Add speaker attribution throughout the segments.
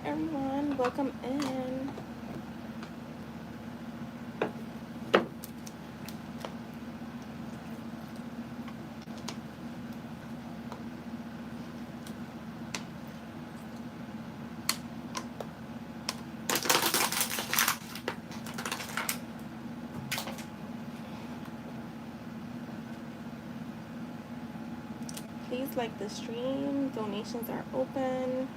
Speaker 1: Hi everyone, welcome in. Please like the stream. Donations are open.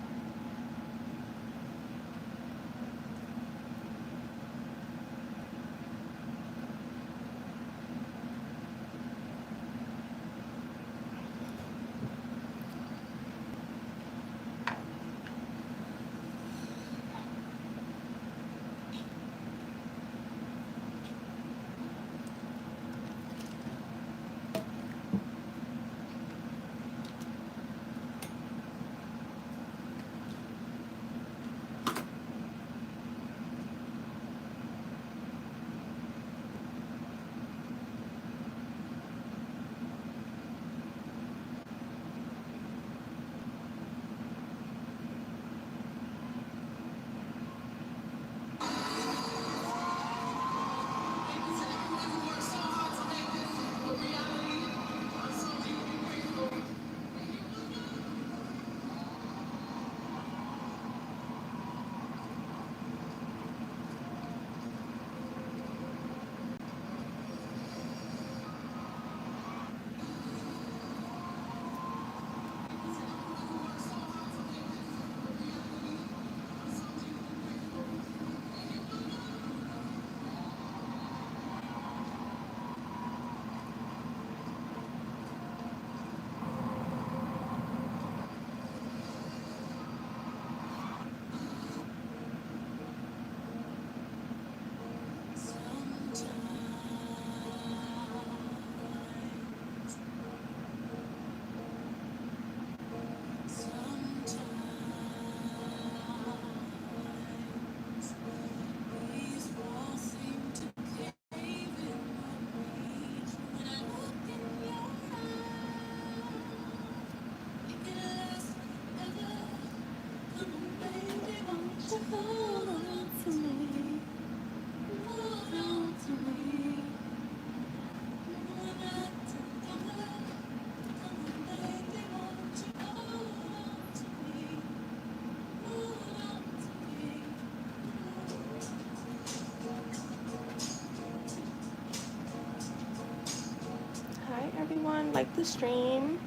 Speaker 1: Hi everyone, like the stream.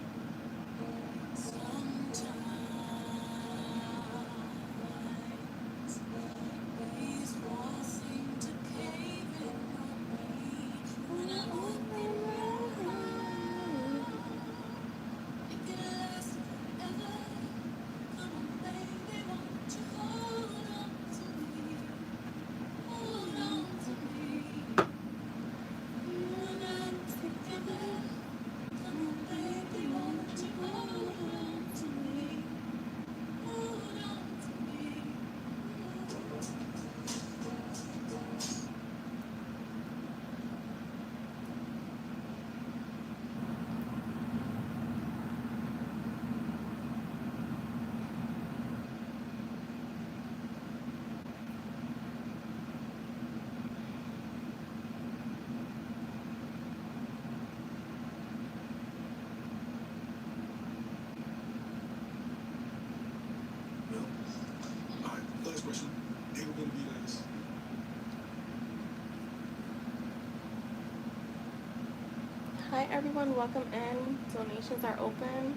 Speaker 1: Hi everyone, welcome in. Donations are open.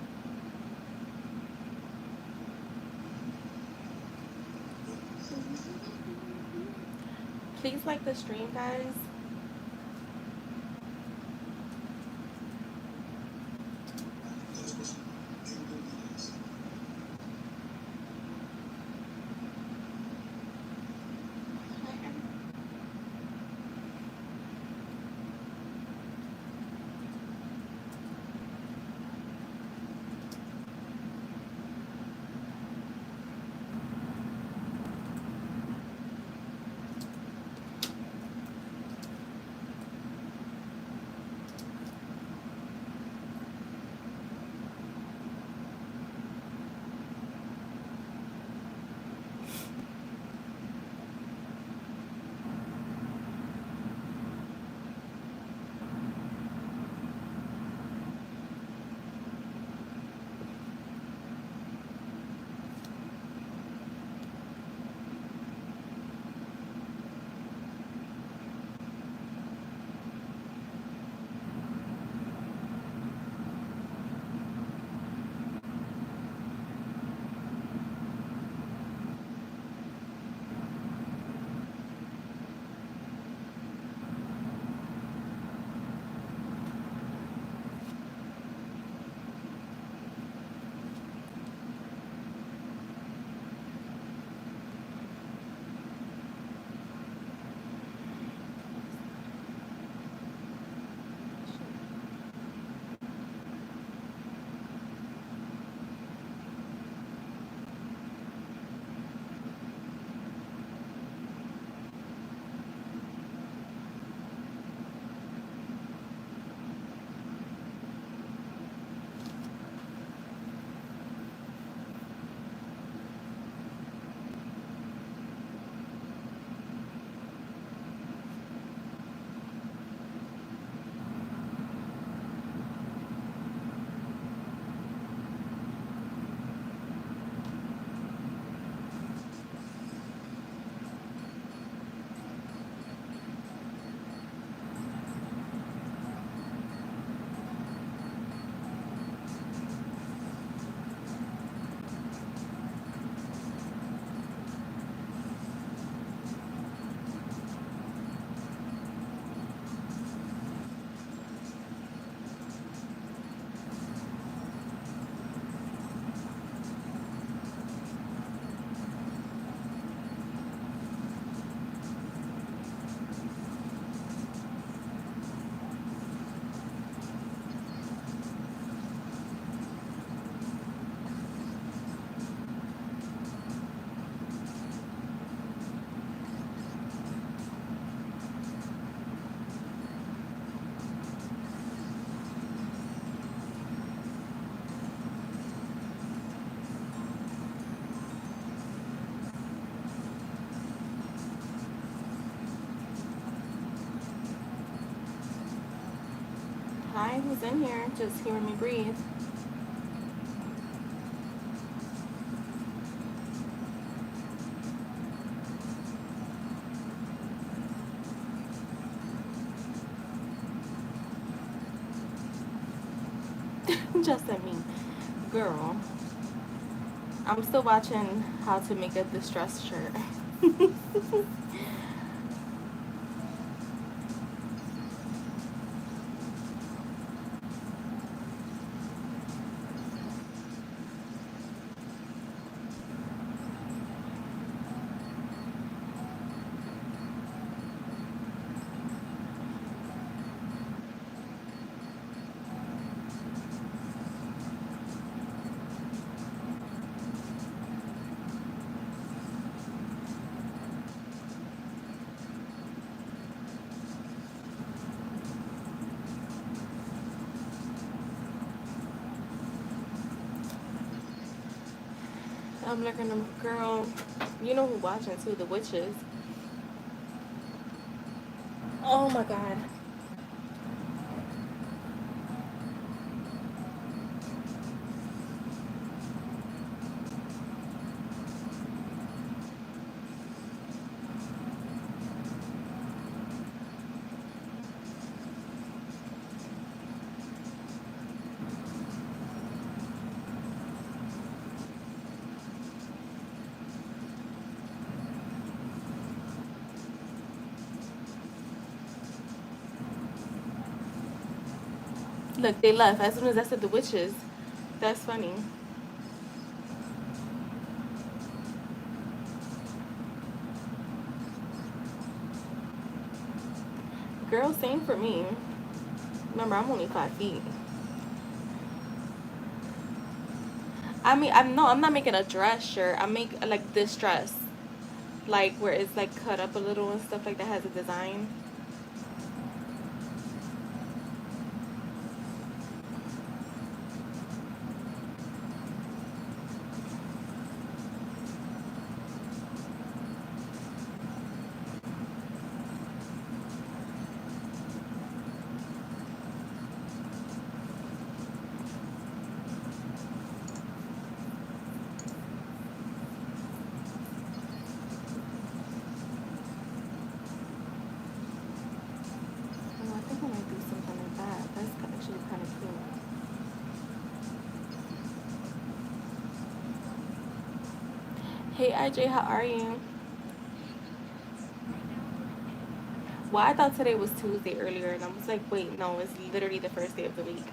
Speaker 1: Please like the stream, guys. Hi, who's in here? Just hearing me breathe. Just at me. Girl, I'm still watching how to make a distressed shirt. I'm looking at them, girl. You know who watching too? The witches. Oh my god. Look, they left as soon as I said the witches. That's funny. Girl, same for me. Remember, I'm only 5 feet. I mean, I'm not making a dress shirt. I make like this dress, like where it's like cut up a little and stuff like that, has a design. Oh, I think I might do something like that. That's actually kind of cool. Hey, IJ, how are you? Well, I thought today was Tuesday earlier, and I was like, wait, no, it's literally the first day of the week.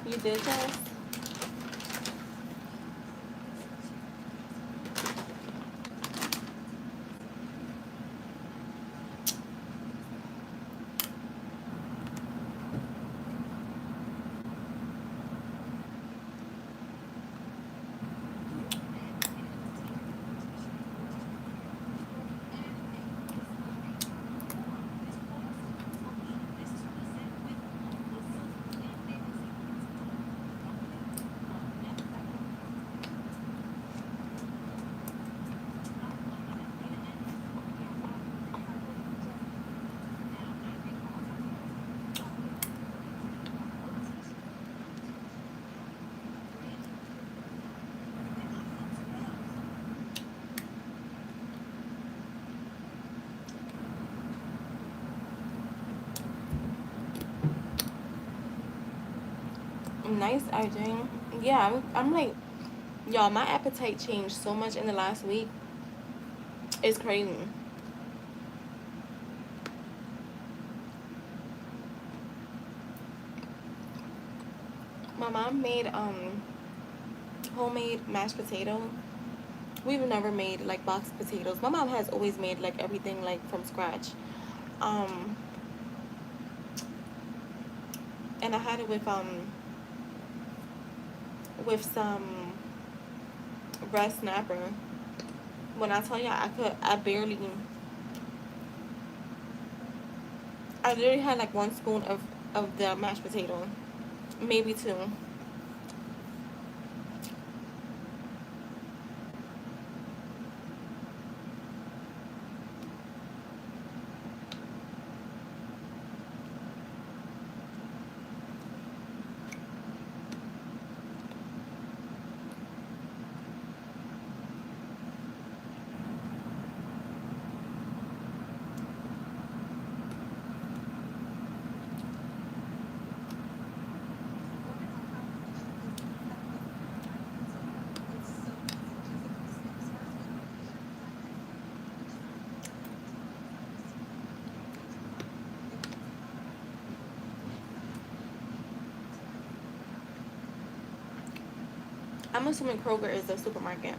Speaker 1: You did, Jess? Nice, IJ. Yeah, I'm like, y'all, my appetite changed so much in the last week. It's crazy. My mom made homemade mashed potato. We've never made like boxed potatoes. My mom has always made like everything like from scratch. Um, and I had it with some red snapper. When I tell you I literally had like one spoon of the mashed potato, maybe two. I'm assuming Kroger is a supermarket.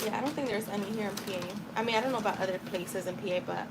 Speaker 1: Yeah, I don't think there's any here in PA. I mean, I don't know about other places in PA, but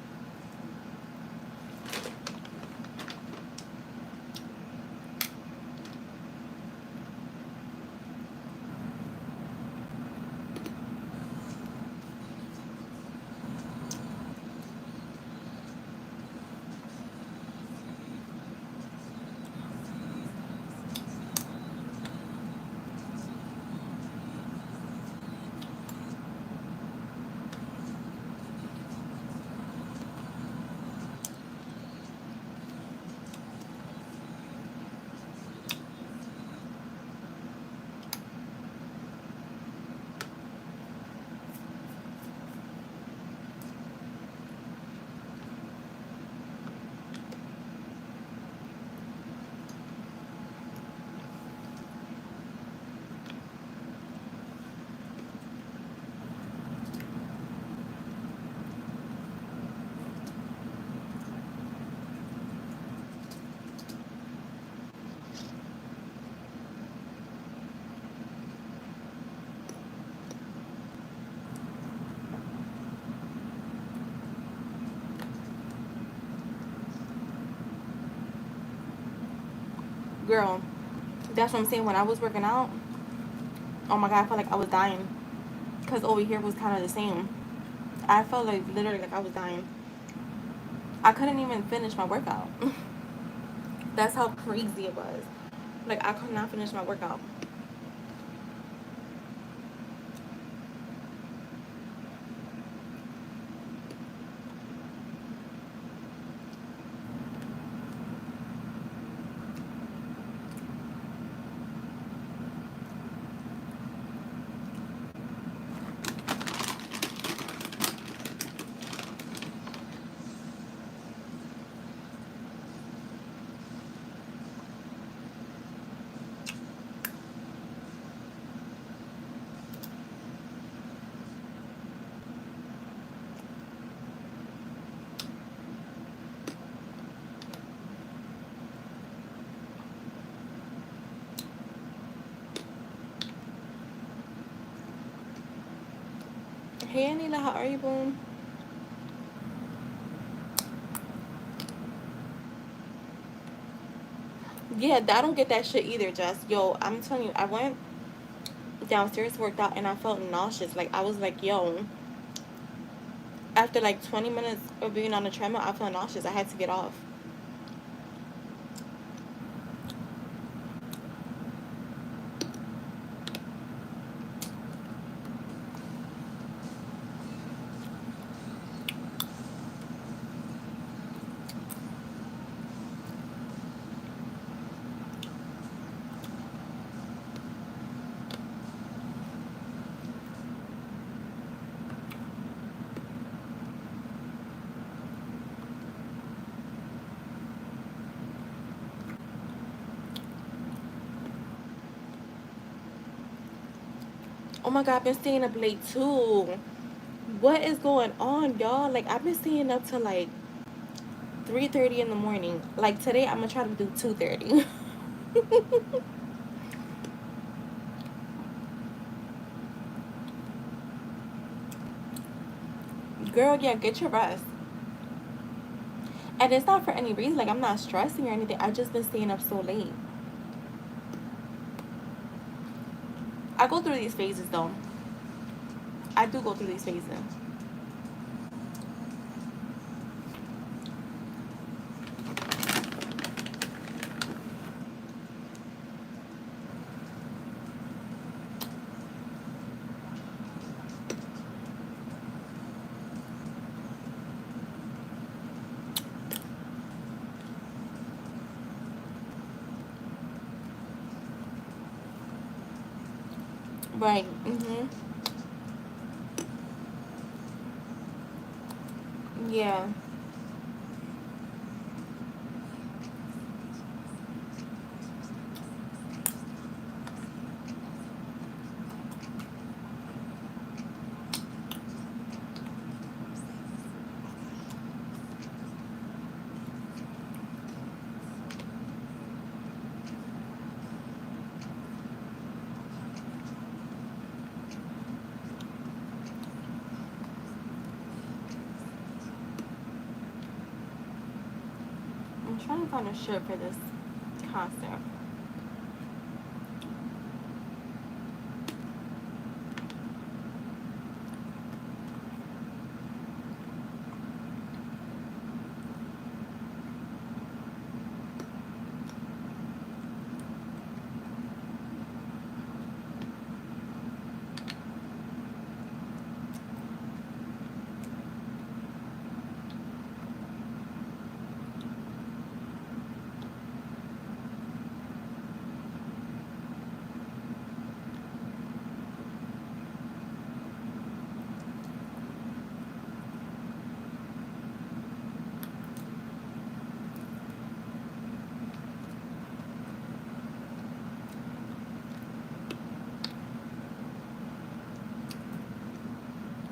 Speaker 1: girl, that's what I'm saying. When I was working out, oh my god, I felt like I was dying. Because over here was kind of the same. I felt like literally like I was dying. I couldn't even finish my workout. That's how crazy it was. Like, I could not finish my workout. Hey, Anila, how are you, boom? Yeah, I don't get that shit either, Jess. Yo, I'm telling you, I went downstairs, worked out, and I felt nauseous. Like, I was like, yo, after like 20 minutes of being on the treadmill, I felt nauseous. I had to get off. Oh my god, I've been staying up late too. What is going on, y'all? Like, I've been staying up till like 3:30 in the morning. Like, today, I'm gonna try to do 2:30. Girl, yeah, get your rest. And it's not for any reason. Like, I'm not stressing or anything. I just been staying up so late. I go through these phases, though. I do go through these phases. Right. Yeah. I'm trying to find a shirt for this concert.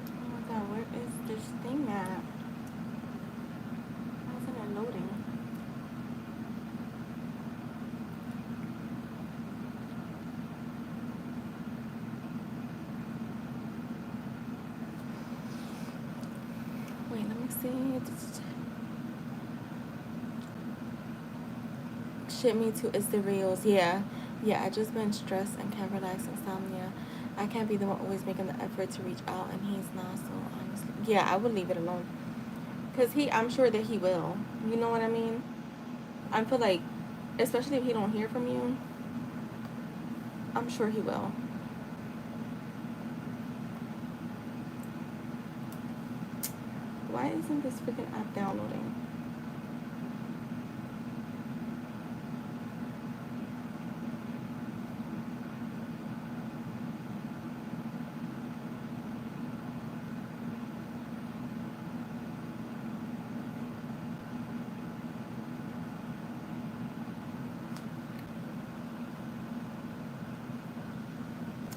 Speaker 1: Oh my god, where is this thing at? Why isn't it loading? Wait, let me see. Shit, me too. It's the reels. Yeah. Yeah, I just been stressed and can't relax. Insomnia. I can't be the one always making the effort to reach out, and he's not. So honestly, yeah, I would leave it alone. Cause I'm sure that he will. You know what I mean? I feel like, especially if he don't hear from you, I'm sure he will. Why isn't this freaking app downloading?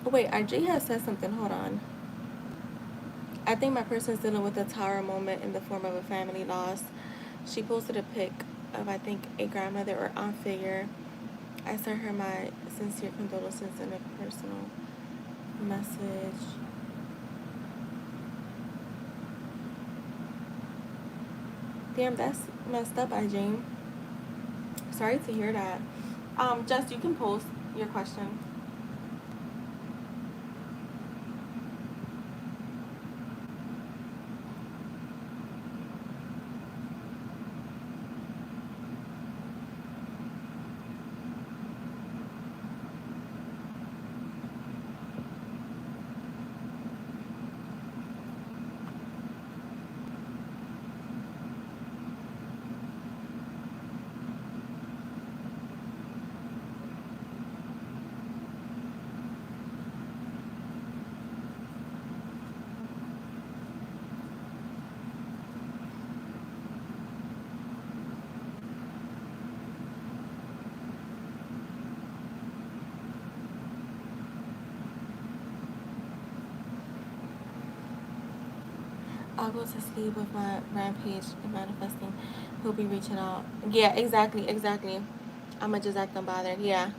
Speaker 1: Oh, wait, RJ has said something. Hold on. I think my person is dealing with a tower moment in the form of a family loss. She posted a pic of, I think, a grandmother or aunt figure. I sent her my sincere condolences in a personal message. Damn, that's messed up, IJ. Sorry to hear that. Jess, you can post your question. I'll go to sleep with my rampage and manifesting. He'll be reaching out. Yeah, exactly. I'ma just act unbothered. Yeah.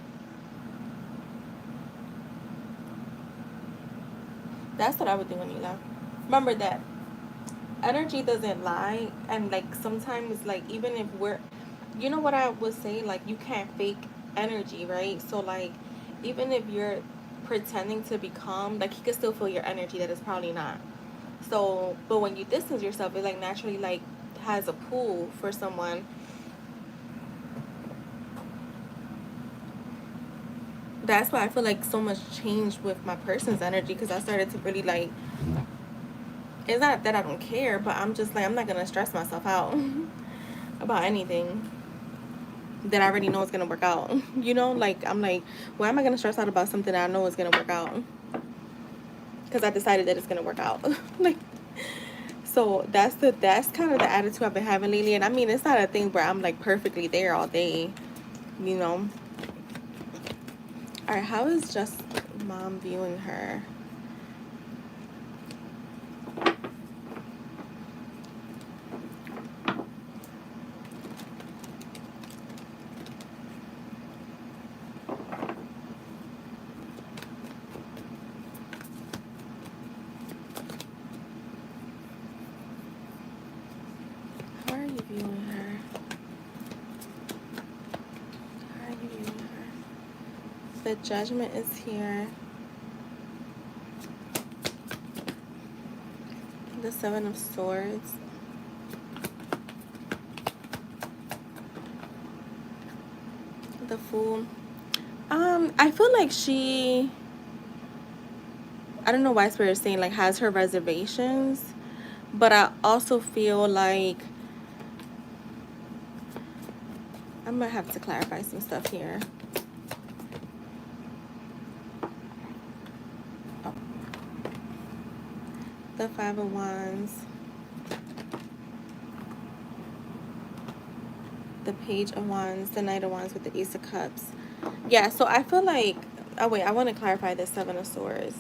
Speaker 1: That's what I would do when you left. Remember that energy doesn't lie, and like sometimes, like even if you know what I would say, like you can't fake energy, right? So like, even if you're pretending to be calm, like he could still feel your energy that is probably not. So, but when you distance yourself, it like naturally like has a pull for someone. That's why I feel like so much changed with my person's energy, because I started to really like, it's not that I don't care, but I'm just like, I'm not gonna stress myself out about anything that I already know is gonna work out. You know, like I'm like, why am I gonna stress out about something that I know is gonna work out? because I decided that it's gonna work out. Like, so that's kind of the attitude I've been having lately. And I mean, it's not a thing where I'm like perfectly there all day, you know. All right, how is just mom viewing her? How are you viewing her? How are you viewing her? The judgment is here. The Seven of Swords. The Fool. I feel like she, I don't know why Spirit is saying like has her reservations, but I also feel like I might have to clarify some stuff here. Oh. The Five of Wands. The Page of Wands. The Knight of Wands with the Ace of Cups. Yeah, so I feel like, oh wait, I want to clarify the Seven of Swords.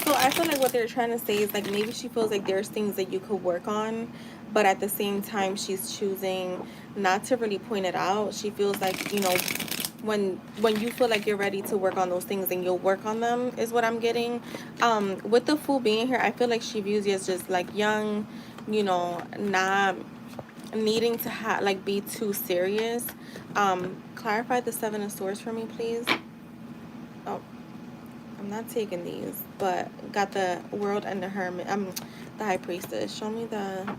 Speaker 1: So I feel like what they're trying to say is like maybe she feels like there's things that you could work on, but at the same time she's choosing not to really point it out. She feels like, you know, when you feel like you're ready to work on those things, then you'll work on them, is what I'm getting. With the Fool being here, I feel like she views you as just like young, you know, not needing to like be too serious. Clarify the Seven of Swords for me, please. Oh, I'm not taking these, but got the World and the Hermit. The High Priestess. Show me the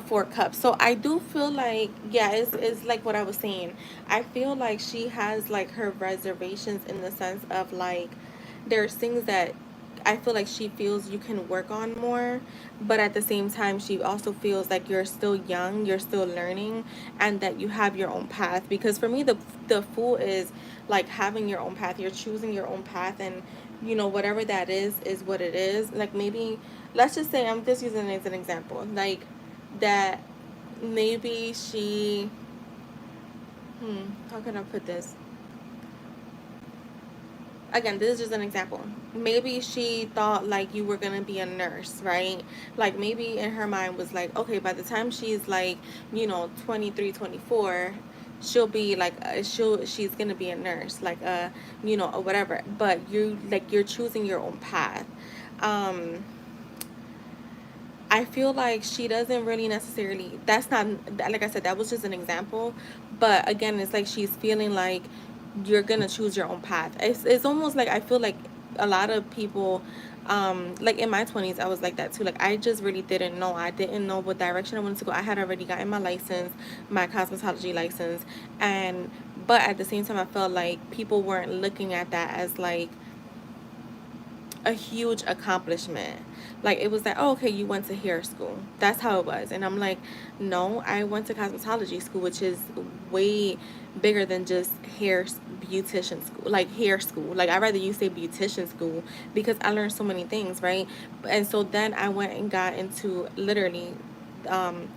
Speaker 1: Four Cups. So I do feel like, yeah, it's like what I was saying. I feel like she has like her reservations in the sense of like there's things that I feel like she feels you can work on more, but at the same time she also feels like you're still young, you're still learning, and that you have your own path. Because for me, the Fool is like having your own path. You're choosing your own path, and you know whatever that is what it is. Like maybe let's just say, I'm just using it as an example, like that maybe she, how can I put this? Again, this is just an example. Maybe she thought like you were gonna be a nurse, right? Like maybe in her mind was like, okay, by the time she's like, you know, 23, 24, she'll be like, she's gonna be a nurse, like you know, or whatever. But you like you're choosing your own path. um I feel like she doesn't really necessarily, that's not, like I said, that was just an example. But again, it's like she's feeling like you're gonna choose your own path. It's almost like I feel like a lot of people, like in my 20s, I was like that too. Like I just really didn't know. I didn't know what direction I wanted to go. I had already gotten my license, my cosmetology license, and but at the same time, I felt like people weren't looking at that as like a huge accomplishment. Like it was like, oh, okay, you went to hair school. That's how it was. And I'm like, no, I went to cosmetology school, which is way bigger than just beautician school, like hair school. Like I'd rather you say beautician school because I learned so many things, right? And so then I went and got into literally um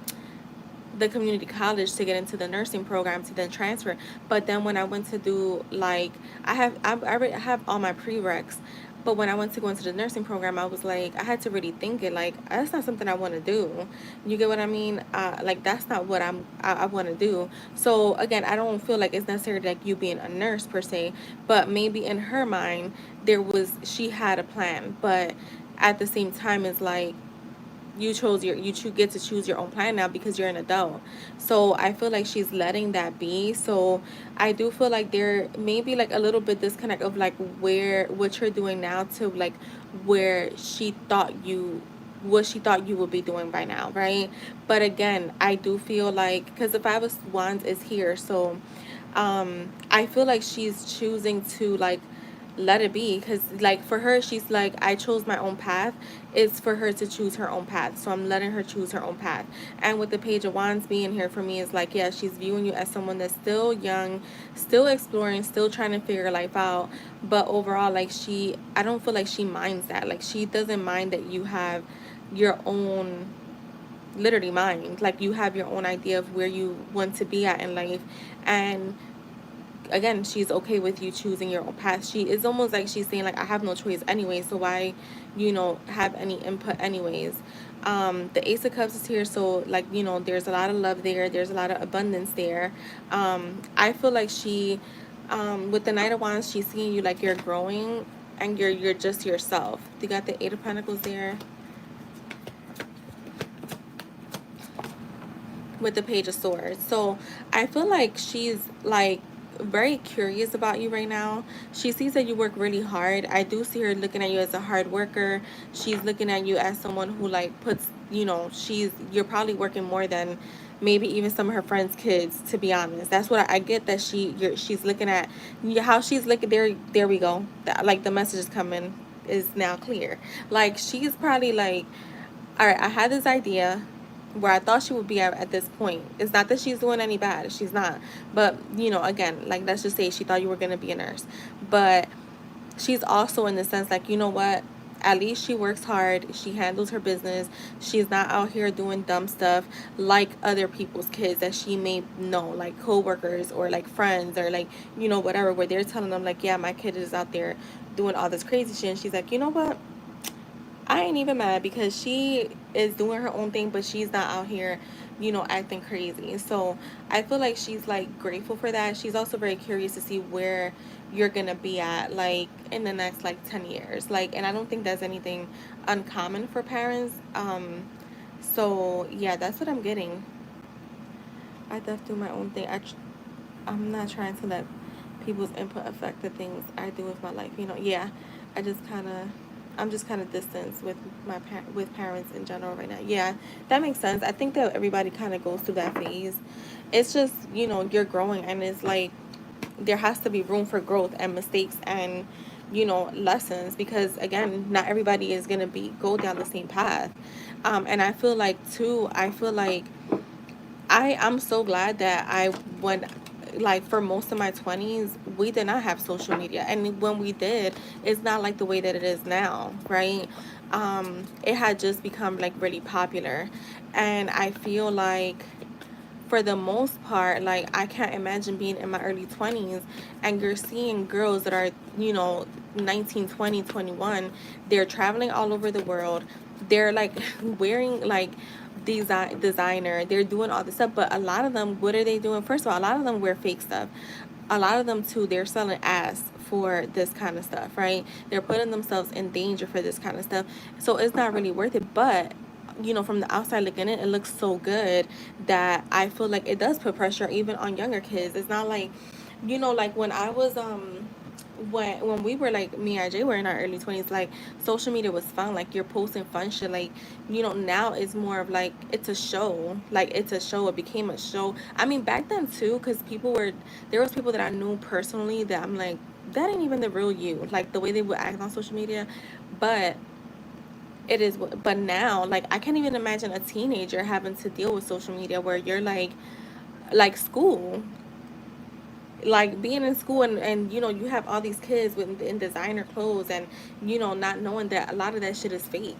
Speaker 1: the community college to get into the nursing program to then transfer. But then when I went to do like I already have all my prereqs, but when I went to go into the nursing program, I was like, I had to really think it, like that's not something I want to do. You get what I mean? Like that's not what I want to do. So again, I don't feel like it's necessarily like you being a nurse per se, but maybe in her mind she had a plan, but at the same time it's like get to choose your own plan now because you're an adult. So I feel like she's letting that be. So I do feel like there may be like a little bit disconnect of like where what you're doing now to like where what she thought you would be doing by now, right? But again, I do feel like because the Five of Wands is here, so I feel like she's choosing to let it be. Because like for her, she's like, I chose my own path. It's for her to choose her own path, so I'm letting her choose her own path. And with the Page of Wands being here for me, is like, yeah, she's viewing you as someone that's still young, still exploring, still trying to figure life out. But overall, like, I don't feel like she minds that. Like, she doesn't mind that you have your own, literally mind, like you have your own idea of where you want to be at in life. And again, she's okay with you choosing your own path. She is almost like she's saying, like, I have no choice anyway, so why, have any input anyways. The Ace of Cups is here, so like, there's a lot of love there, there's a lot of abundance there. I feel like she, with the Knight of Wands, she's seeing you like you're growing, and you're just yourself. You got the Eight of Pentacles there with the Page of Swords. So I feel like she's like very curious about you right now. She sees that you work really hard. I do see her looking at you as a hard worker. She's looking at you as someone who like puts, you're probably working more than maybe even some of her friends' kids, to be honest. That's what I get, that she's looking at how she's looking there. There we go. Like the message is coming, is now clear. Like she's probably like, all right, I had this idea where I thought she would be at this point. It's not that she's doing any bad. She's not. But, again, like, let's just say she thought you were going to be a nurse. But she's also in the sense, like, you know what? At least she works hard. She handles her business. She's not out here doing dumb stuff like other people's kids that she may know, like coworkers or like friends or like, whatever, where they're telling them, like, yeah, my kid is out there doing all this crazy shit. And she's like, you know what? I ain't even mad, because she is doing her own thing, but she's not out here, acting crazy. So I feel like she's like grateful for that. She's also very curious to see where you're gonna be at, like in the next like 10 years. Like, and I don't think that's anything uncommon for parents. So yeah, that's what I'm getting. I definitely do my own thing. I'm not trying to let people's input affect the things I do with my life. Yeah, I just kind of, I'm just kind of distanced with with parents in general right now. Yeah, that makes sense. I think that everybody kind of goes through that phase. It's just, you're growing, and it's like there has to be room for growth and mistakes and, lessons, because again, not everybody is going to go down the same path. And I feel like too, I'm so glad that I went, like, for most of my 20s, we did not have social media. And when we did, it's not like the way that it is now, right? It had just become, like, really popular. And I feel like, for the most part, like, I can't imagine being in my early 20s and you're seeing girls that are, 19, 20, 21. They're traveling all over the world. They're like wearing like designer. They're doing all this stuff, but a lot of them, what are they doing? First of all, a lot of them wear fake stuff. A lot of them too, they're selling ass for this kind of stuff, right? They're putting themselves in danger for this kind of stuff. So it's not really worth it. But from the outside looking in, it looks so good that I feel like it does put pressure even on younger kids. It's not like, like when I was when we were like, me and Jay were in our early 20s, like social media was fun, like you're posting fun shit, like, now it's more of like, it's a show, like it's a show, it became a show. I mean, back then too, because there was people that I knew personally that I'm like, that ain't even the real you, like the way they would act on social media. But but now, like, I can't even imagine a teenager having to deal with social media where you're like school, like being in school, and you have all these kids in designer clothes, and not knowing that a lot of that shit is fake.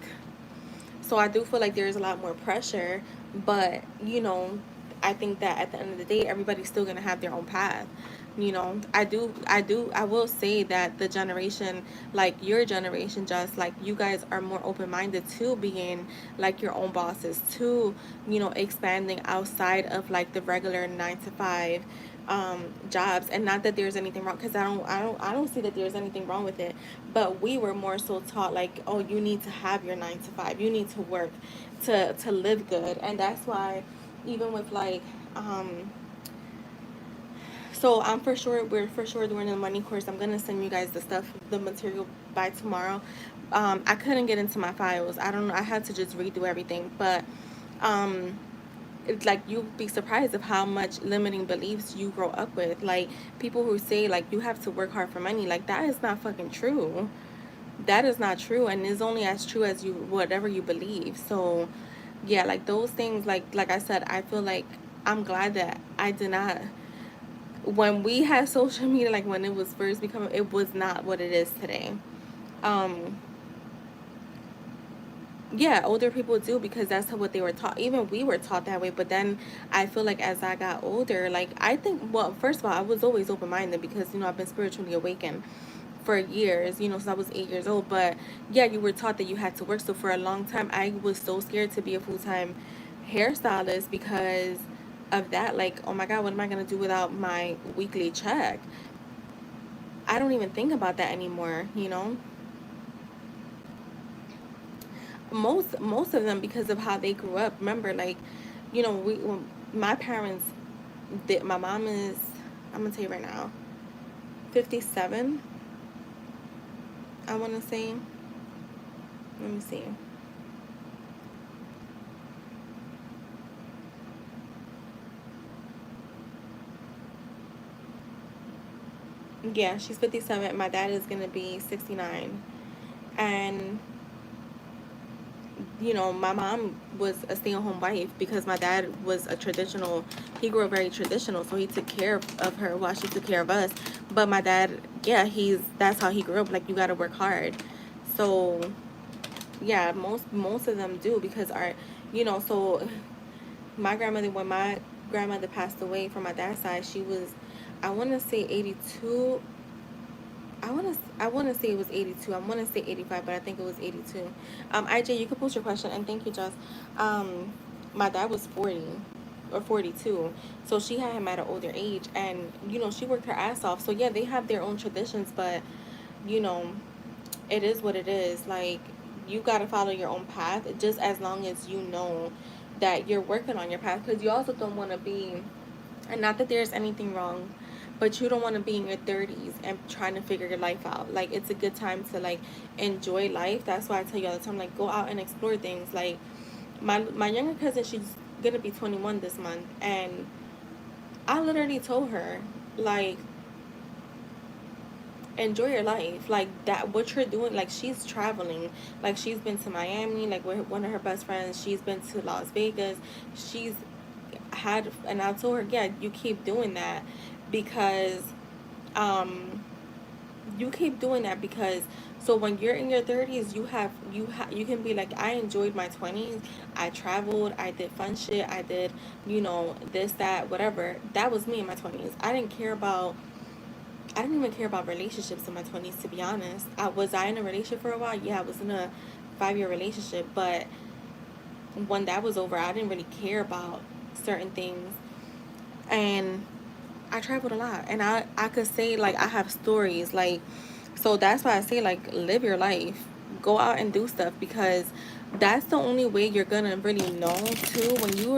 Speaker 1: So I do feel like there's a lot more pressure, but I think that at the end of the day, everybody's still gonna have their own path. I will say that the generation, like your generation, just like you guys are more open-minded to being like your own bosses, to expanding outside of like the regular 9 to 5 jobs. And not that there's anything wrong, because I don't see that there's anything wrong with it, but we were more so taught like, oh, you need to have your 9 to 5, you need to work to live good. And that's why, even with like so we're for sure doing the money course. I'm gonna send you guys the material by tomorrow. I couldn't get into my files, I don't know, I had to just redo everything. But it's like you'd be surprised of how much limiting beliefs you grow up with. Like people who say like you have to work hard for money, like that is not fucking true. That is not true, and is only as true as you whatever you believe. So yeah, like those things, like I said, I feel like I'm glad that I did not, when we had social media, like when it was first becoming, it was not what it is today. um yeah, older people do, because that's what they were taught. Even we were taught that way. But then I feel like as I got older, like I think, well, first of all, I was always open-minded because, I've been spiritually awakened for years, since I was 8 years old. But yeah, you were taught that you had to work. So for a long time I was so scared to be a full-time hairstylist because of that. Like, oh my god, what am I going to do without my weekly check? I don't even think about that anymore. Most of them, because of how they grew up. Remember, like, we when my parents did, my mom is, I'm gonna tell you right now, 57, I want to say. Let me see. Yeah, she's 57. My dad is gonna be 69. And my mom was a stay-at-home wife because my dad was a traditional, he grew up very traditional, so he took care of her while she took care of us. But my dad, yeah, that's how he grew up. Like, you got to work hard. So yeah, most of them do, because so my grandmother, when my grandmother passed away from my dad's side, she was, I want to say 82. I want to say it was 82. I want to say 85, but I think it was 82. IJ, you can post your question, and thank you, Joss. My dad was 40 or 42, so she had him at an older age, and she worked her ass off. So yeah, they have their own traditions, but you know, it is what it is. Like, you gotta follow your own path, just as long as you know that you're working on your path, because you also don't want to be, and not that there's anything wrong, but you don't want to be in your 30s and trying to figure your life out. Like, it's a good time to, like, enjoy life. That's why I tell you all the time, like, go out and explore things. Like, my younger cousin, she's gonna be 21 this month, and I literally told her, like, enjoy your life. Like, that, what you're doing, like, she's traveling. Like, she's been to Miami, like, with one of her best friends. She's been to Las Vegas. She's had, and I told her, yeah, you keep doing that, because um you keep doing that, because so when you're in your 30s, you can be like, I enjoyed my 20s. I traveled, I did fun shit, I did, this, that, whatever. That was me in my 20s. I didn't even care about relationships in my 20s, to be honest. I in a relationship for a while? Yeah, I was in a 5-year relationship, but when that was over, I didn't really care about certain things. And I traveled a lot, and I could say, like, I have stories, like, so that's why I say, like, live your life, go out and do stuff, because that's the only way you're gonna really know too,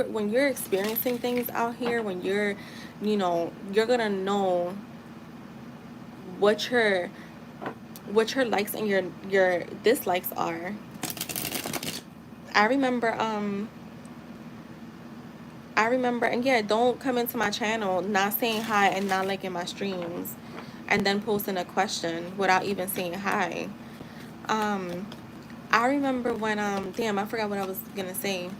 Speaker 1: when you're experiencing things out here, when you're gonna know what your likes and your dislikes are. I remember and yeah, don't come into my channel not saying hi and not liking my streams, and then posting a question without even saying hi. Um, I remember when damn, I forgot what I was gonna say.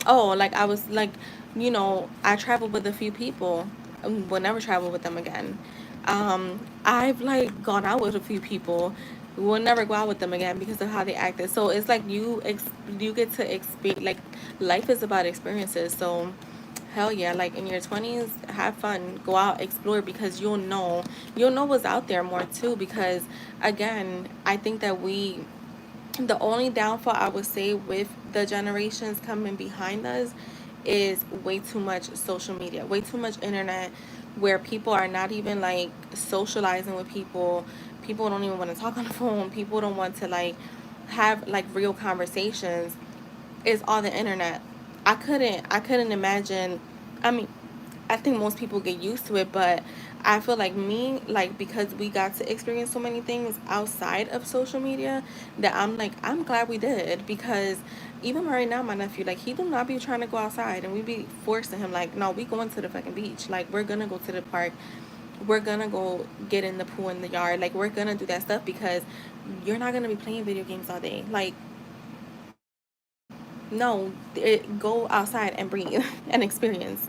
Speaker 1: Oh, like, I was like, I traveled with a few people. Will never travel with them again. I've, like, gone out with a few people. Will never go out with them again because of how they acted. So it's like you get to experience, like, life is about experiences. So hell yeah, like, in your 20s, have fun, go out, explore, because you'll know what's out there more too. Because again, I think that the only downfall I would say with the generations coming behind us is way too much social media, way too much internet, where people are not even, like, socializing with people. People don't even want to talk on the phone. People don't want to, like, have, like, real conversations. It's all the internet. I couldn't imagine. I mean, I think most people get used to it, but I feel like me, like, because we got to experience so many things outside of social media, that I'm like, I'm glad we did, because even right now, my nephew, like, he do not be trying to go outside, and we be forcing him, like, no, we going to the fucking beach, like, we're gonna go to the park, we're gonna go get in the pool in the yard, like, we're gonna do that stuff, because you're not gonna be playing video games all day, like, no, go outside and breathe and experience.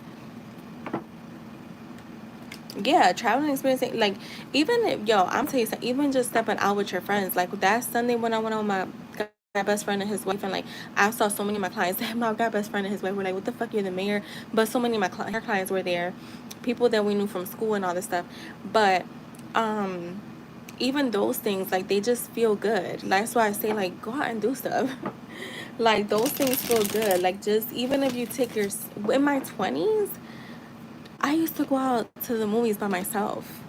Speaker 1: Yeah, traveling experiencing, like, even if, yo, I'm telling you something, even just stepping out with your friends, like that Sunday when I went on my best friend and his wife, and like I saw so many of my clients that my god best friend and his wife were like, what the fuck, you're the mayor, but so many of her clients were there, people that we knew from school and all this stuff, but um even those things, like, they just feel good. That's why I say, like, go out and do stuff. Like, those things feel good. Like, just even if you take your, in my 20s, I used to go out to the movies by myself.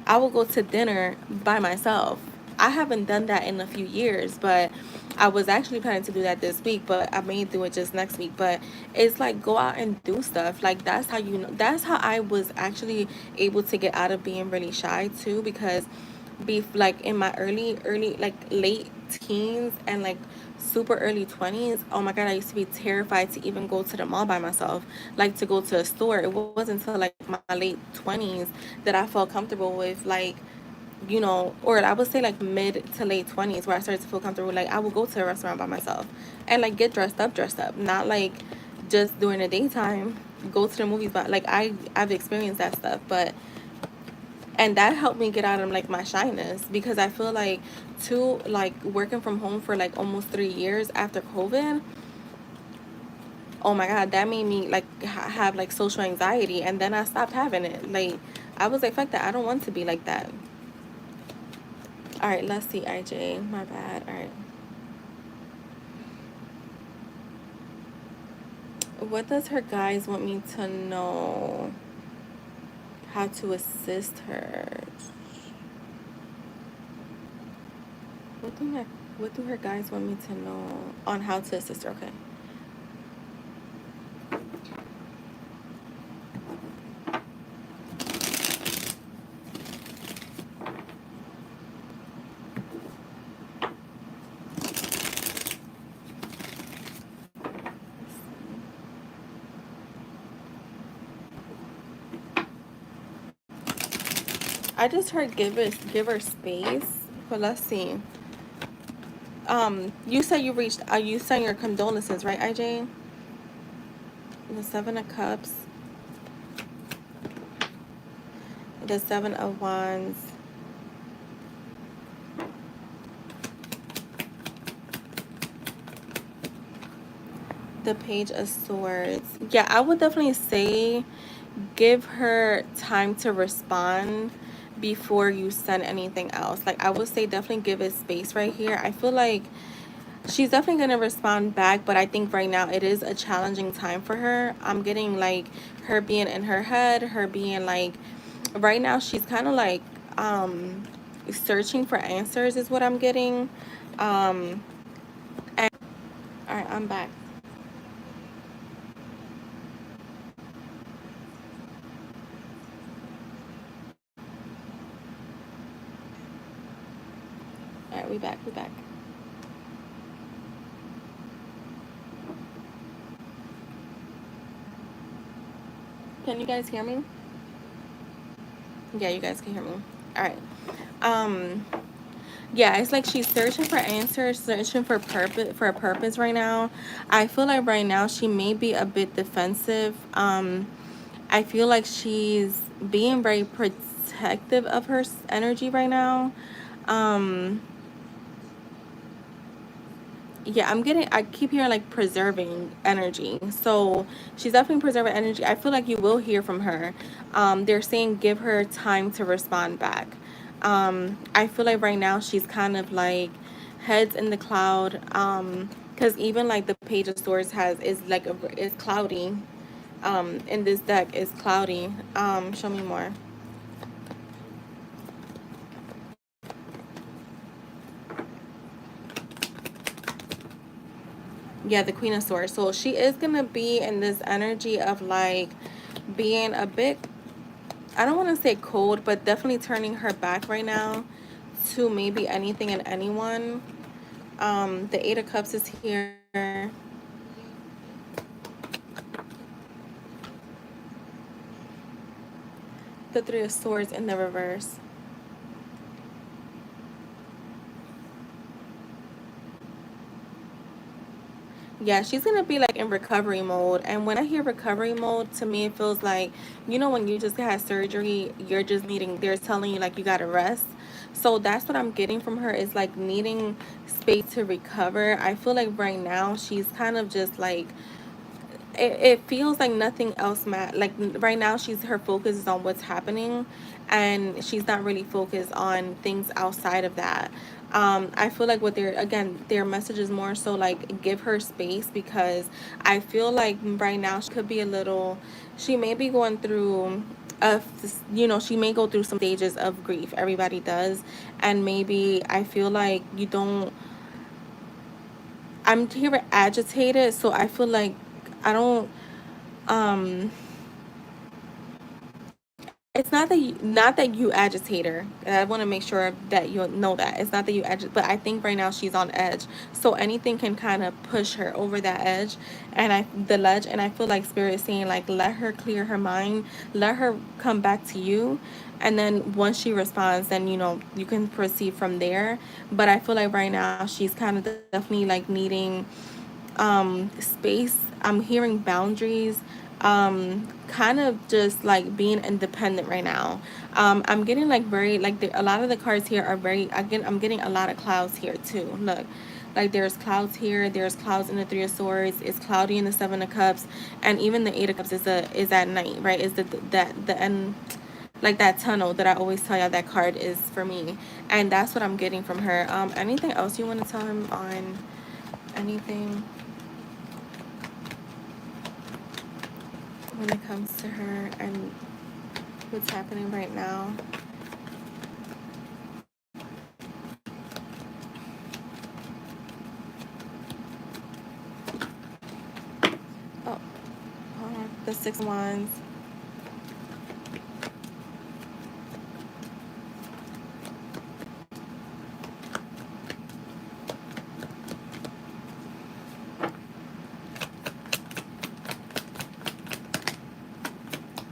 Speaker 1: I will go to dinner by myself. I haven't done that in a few years, but I was actually planning to do that this week, but I may do it just next week. But it's like, go out and do stuff. Like, that's how you know, that's how I was actually able to get out of being really shy too, because be like in my early like late teens and like super early 20s, oh my god, I used to be terrified to even go to the mall by myself, like to go to a store. It wasn't until like my late 20s that I felt comfortable with, like, you know, or I would say like mid to late 20s, where I started to feel comfortable. Like, I would go to a restaurant by myself and like get dressed up, not like just during the daytime, go to the movies, but like I've experienced that stuff. But and that helped me get out of like my shyness, because I feel like too, like, working from home for like almost 3 years after COVID, oh my god, that made me like have like social anxiety, and then I stopped having it. Like, I was like, fuck that, I don't want to be like that. All right, let's see, IJ, my bad. All right, what does her guys want me to know? How to assist her? what do my what do her guys want me to know on how to assist her? Okay. I just heard give her space, but let's see. You said you reached. You sent your condolences, right, IJ? The Seven of Cups, the Seven of Wands, the Page of Swords. Yeah, I would definitely say give her time to respond before you send anything else. Like, I would say definitely give it space right here. I feel like she's definitely going to respond back, but I think right now it is a challenging time for her. I'm getting like her being in her head, her being like, right now she's kind of like searching for answers is what I'm getting. And all right, I'm back. All right, we back. Can you guys hear me? Yeah, you guys can hear me. All right. Um, yeah, it's like she's searching for answers, searching for a purpose right now. I feel like right now she may be a bit defensive. I feel like she's being very protective of her energy right now. Um, yeah, I keep hearing like preserving energy. So she's definitely preserving energy. I feel like you will hear from her. They're saying give her time to respond back. I feel like right now she's kind of like heads in the cloud. Because even like the Page of Swords is cloudy. In this deck is cloudy. Show me more. Yeah, the Queen of Swords. So she is gonna be in this energy of like being a bit I don't want to say cold, but definitely turning her back right now to maybe anything and anyone. The Eight of Cups is here. The Three of Swords in the reverse. Yeah, she's gonna be like in recovery mode. And when I hear recovery mode, to me it feels like, you know, when you just had surgery, you're just needing, they're telling you like you gotta rest. So that's what I'm getting from her, is like needing space to recover. I feel like right now she's kind of just like, it feels like nothing else like right now she's, her focus is on what's happening, and she's not really focused on things outside of that. I feel like what they're, again, their message is more so like give her space, because I feel like right now she could be a little, she may be going through you know, she may go through some stages of grief. Everybody does. And maybe I feel like you don't, I'm here agitated, so I feel like I don't, um it's not that you, not that you agitate her. I want to make sure that you know that it's not that you agitate, but I think right now she's on edge, so anything can kind of push her over that edge, and the ledge. And I feel like spirit is saying like, let her clear her mind, let her come back to you, and then once she responds, then you know you can proceed from there. But I feel like right now she's kind of definitely like needing space. I'm hearing boundaries, kind of just like being independent right now. I'm getting like very like a lot of the cards here are very, again, I'm getting a lot of clouds here too. Look, like there's clouds here, there's clouds in the Three of Swords, it's cloudy in the Seven of Cups, and even the Eight of Cups is at night, right? Is the end, like that tunnel that I always tell y'all that card is for me. And that's what I'm getting from her. Anything else you want to tell him on anything when it comes to her and what's happening right now? Oh, the Six of Wands.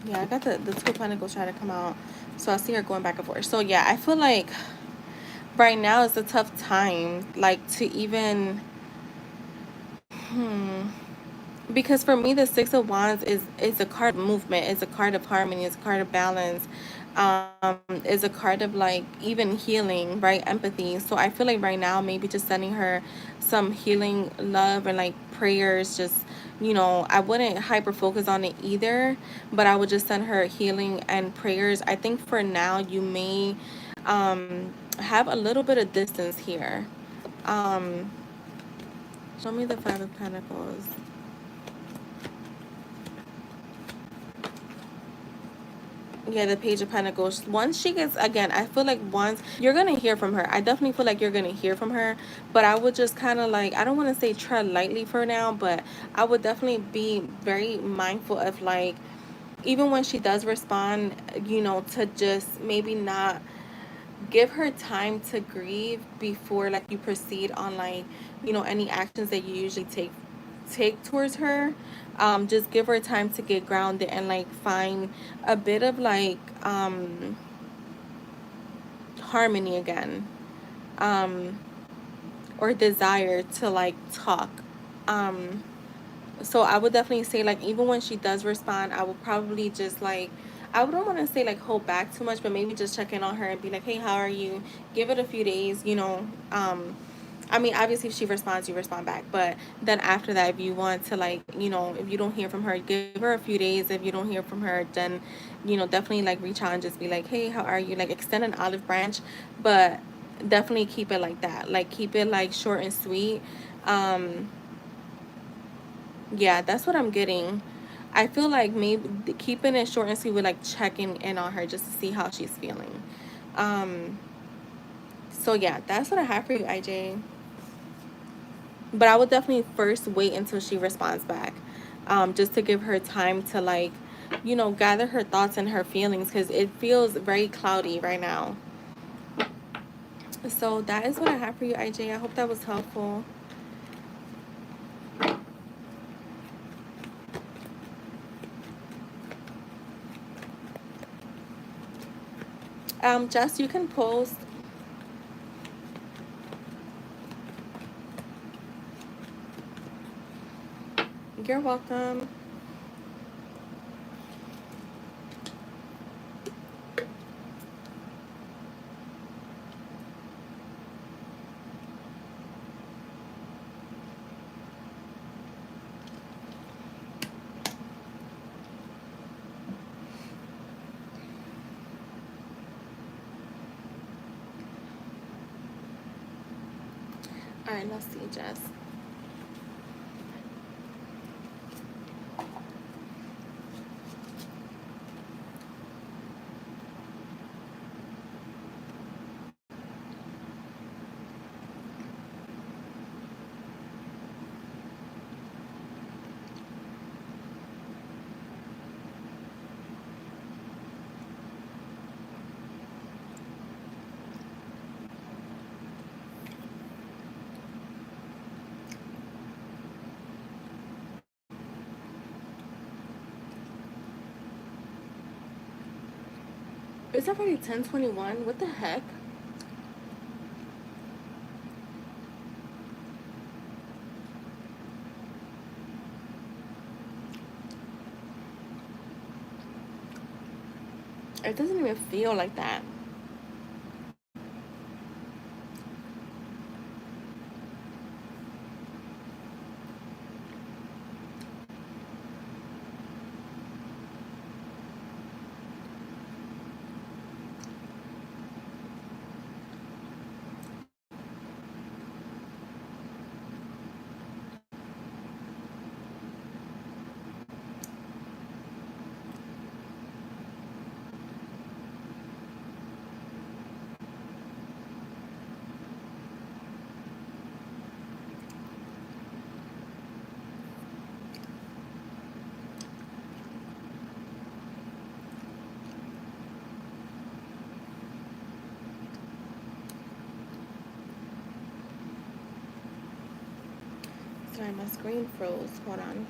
Speaker 1: Yeah, I got the Two of Pentacles trying to come out. So I see her going back and forth. So yeah, I feel like right now is a tough time, like to even, because for me the Six of Wands is a card of movement, it's a card of harmony, it's a card of balance, is a card of like even healing, right? Empathy. So I feel like right now maybe just sending her some healing love and like prayers, just, you know, I wouldn't hyper focus on it either, but I would just send her healing and prayers. I think for now you may have a little bit of distance here. um Show me the Five of Pentacles. Yeah, the Page of Pentacles. Once she gets, again, I feel like once you're gonna hear from her. I definitely feel like you're gonna hear from her. But I would just kind of like, I don't want to say tread lightly for now, but I would definitely be very mindful of like, even when she does respond, you know, to just maybe not give her time to grieve before like you proceed on like, you know, any actions that you usually take towards her. Just give her time to get grounded and like find a bit of like harmony again, um or desire to like talk. um so I would definitely say like, even when she does respond, I would probably just like, I don't want to say like hold back too much, but maybe just check in on her and be like, hey, how are you? Give it a few days, you know. I mean, obviously if she responds, you respond back, but then after that, if you want to like, you know, if you don't hear from her, give her a few days. If you don't hear from her, then, you know, definitely like reach out and just be like, hey, how are you? Like extend an olive branch, but definitely keep it like that, like keep it like short and sweet. um yeah, that's what I'm getting. I feel like maybe keeping it short and sweet with like checking in on her just to see how she's feeling. Um, so yeah, that's what I have for you, IJ. But I would definitely first wait until she responds back, just to give her time to like you know, gather her thoughts and her feelings, because it feels very cloudy right now. So that is what I have for you, IJ. I hope that was helpful. Jess, you can post. You're welcome. All right, let's see, Jess. It's already 10:21. What the heck? It doesn't even feel like that. Sorry, my screen froze. Hold on.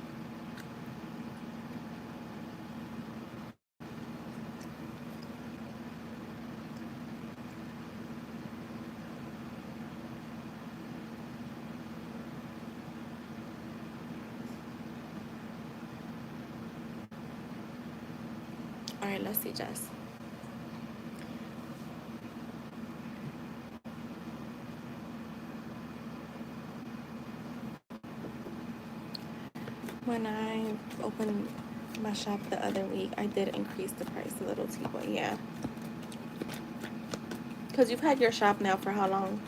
Speaker 1: All right, let's see, Jess. When I opened my shop the other week, I did increase the price a little too, but yeah. Because you've had your shop now for how long?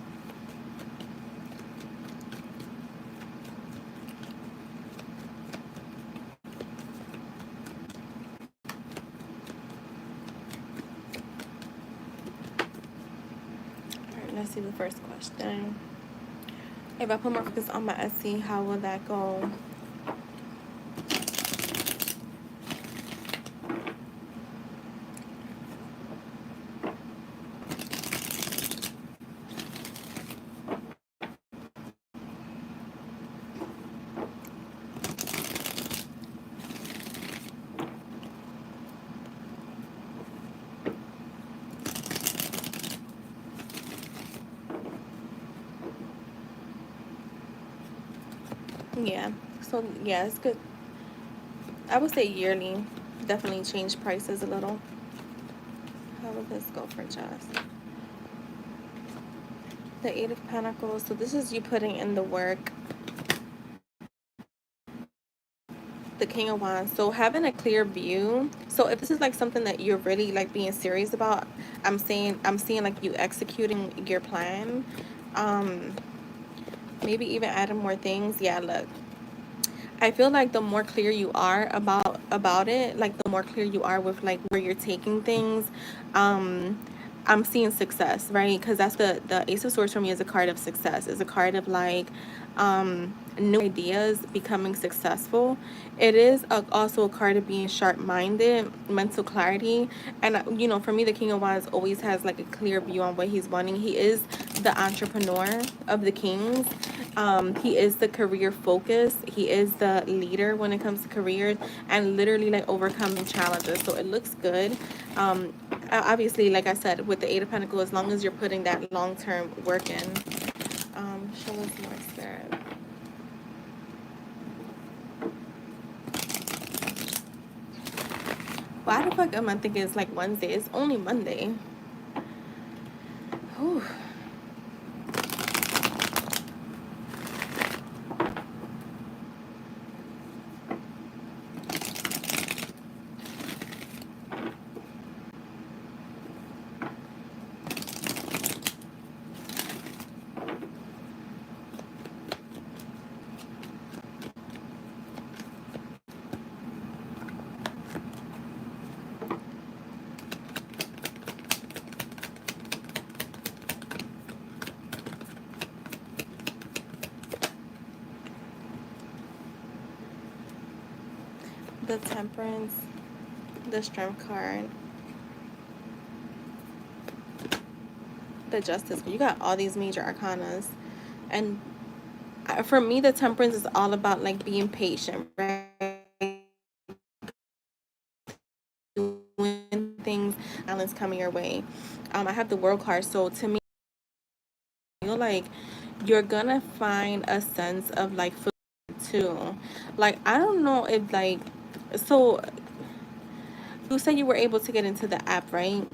Speaker 1: All right, let's see the first question. If I put more focus on my Etsy, how will that go? Yeah. So yeah, it's good. I would say yearly. Definitely change prices a little. How will this go for Jess? The Eight of Pentacles. So this is you putting in the work. The King of Wands. So having a clear view. So if this is like something that you're really like being serious about, I'm seeing like you executing your plan. Maybe even adding more things. Yeah, look. I feel like the more clear you are about it, like the more clear you are with like where you're taking things, I'm seeing success, right? Because that's the Ace of Swords for me is a card of success. It's a card of like new ideas, becoming successful. It is also a card of being sharp-minded, mental clarity, and for me, the King of Wands always has like a clear view on what he's wanting. He is the entrepreneur of the kings. He is the career focus. He is the leader when it comes to careers and literally like overcoming challenges. So it looks good. Obviously, like I said, with the Eight of Pentacles, as long as you're putting that long-term work in. Show us more, Spirit. Why the fuck am I thinking it's like Wednesday? It's only Monday. Whew. The Temperance, the Strength card, the Justice. You got all these major arcanas. And for me, the Temperance is all about like being patient, right? Doing things, balance coming your way. I have the World card. So to me, I feel like you're gonna find a sense of like too. Like, I don't know if like, so you said you were able to get into the app, right?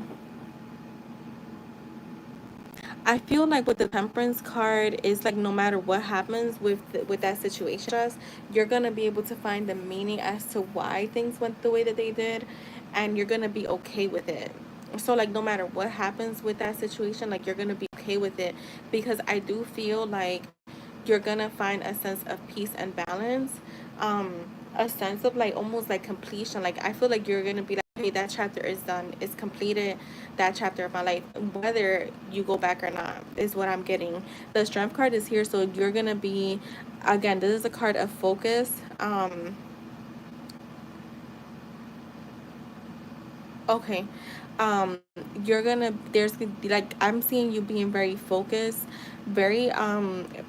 Speaker 1: I feel like with the Temperance card is like no matter what happens with that situation, you're gonna be able to find the meaning as to why things went the way that they did, and you're gonna be okay with it. So like no matter what happens with that situation, like you're gonna be okay with it, because I do feel like you're gonna find a sense of peace and balance, a sense of like almost like completion. Like I feel like you're gonna be like, hey, that chapter is done, it's completed, that chapter of my life, whether you go back or not, is what I'm getting. The Strength card is here, so you're gonna be, again, this is a card of focus. Okay. Um, you're gonna, there's like, I'm seeing you being very focused, very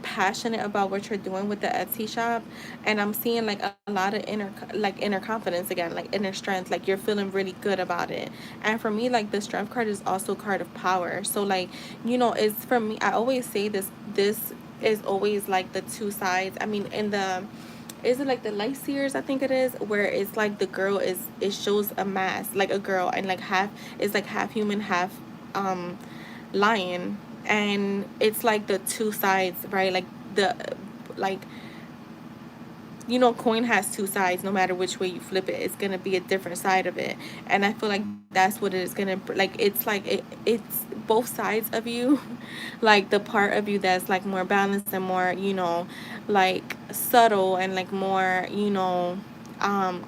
Speaker 1: passionate about what you're doing with the Etsy shop, and I'm seeing like a lot of inner confidence again, like inner strength, like you're feeling really good about it. And for me, like the Strength card is also a card of power. So like, it's for me, I always say this is always like the two sides. I mean, in the, is it like the light seers, I think it is, where it's like the girl is, it shows a mask like a girl, and like half is like half human, half um lion, and it's like the two sides, right? Like the, like, coin has two sides. No matter which way you flip it, it's gonna be a different side of it. And I feel like that's what it is gonna, like, it's like it's both sides of you. Like the part of you that's like more balanced and more, like subtle, and like more,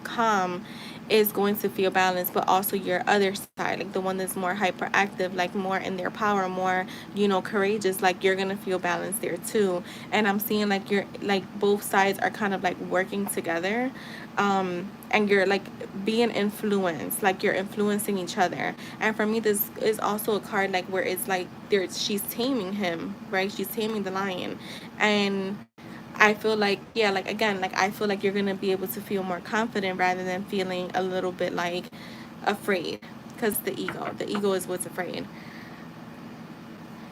Speaker 1: calm, is going to feel balanced. But also your other side, like the one that's more hyperactive, like more in their power, more, courageous, like you're gonna feel balanced there too. And I'm seeing like you're like both sides are kind of like working together, and you're like being influenced, like you're influencing each other. And for me, this is also a card like where it's like there, she's taming him, right? She's taming the lion. And I feel like, yeah, like again, like I feel like you're gonna be able to feel more confident rather than feeling a little bit like afraid, because the ego is what's afraid.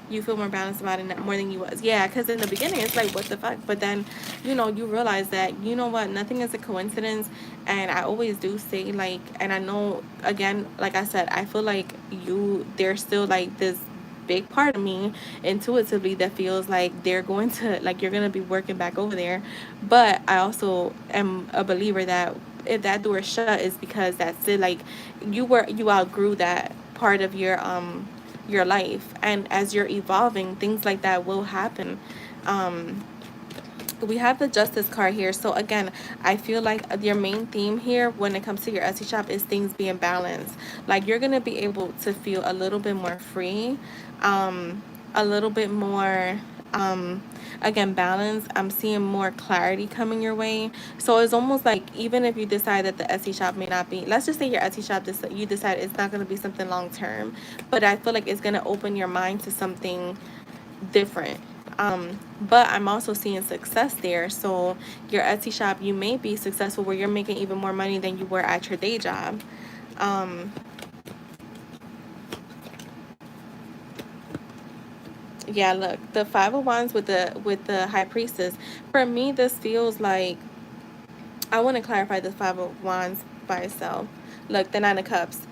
Speaker 1: You feel more balanced about it more than you was. Yeah, because in the beginning it's like, what the fuck? But then, you realize that, what, nothing is a coincidence. And I always do say, like, and I know, again, like I said, I feel like there's still like this big part of me intuitively that feels like they're going to, like, you're going to be working back over there. But I also am a believer that if that door is shut, is because that's it. Like, you outgrew that part of your life, and as you're evolving, things like that will happen. um we have the Justice card here. So again, I feel like your main theme here when it comes to your Etsy shop is things being balanced. Like you're gonna be able to feel a little bit more free, a little bit more Again, balance. I'm seeing more clarity coming your way. So it's almost like, even if you decide that the Etsy shop may not be, let's just say your Etsy shop, you decide it's not going to be something long term, but I feel like it's going to open your mind to something different. But I'm also seeing success there. So your Etsy shop, you may be successful where you're making even more money than you were at your day job. Um, yeah, look, the Five of Wands with the High Priestess. For me, this feels like, I want to clarify the Five of Wands by itself. Look, the Nine of Cups.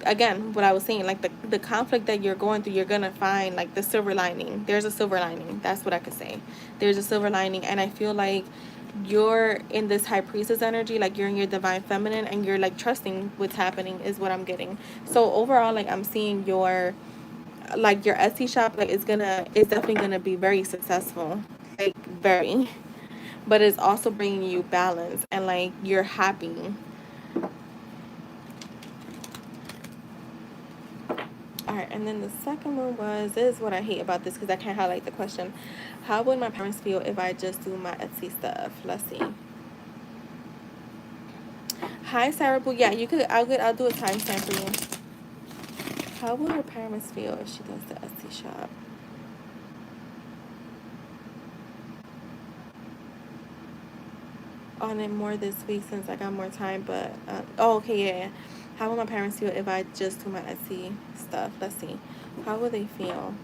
Speaker 1: Again, what I was saying, like the conflict that you're going through, you're gonna find like the silver lining. There's a silver lining. That's what I could say. There's a silver lining, and I feel like you're in this High Priestess energy, like you're in your divine feminine, and you're like trusting what's happening is what I'm getting. So overall, like I'm seeing your Etsy shop, like it's definitely gonna be very successful, like very, but it's also bringing you balance and like you're happy. All right, and then the second one was, this is what I hate about this because I can't highlight the question. How would my parents feel if I just do my Etsy stuff? Let's see. Hi, Sarah Boo. Yeah, you could. I'll do a timestamp for you. How would her parents feel if she does the Etsy shop? On it more this week since I got more time, but oh, okay, yeah, yeah. How would my parents feel if I just do my Etsy stuff? Let's see. How would they feel?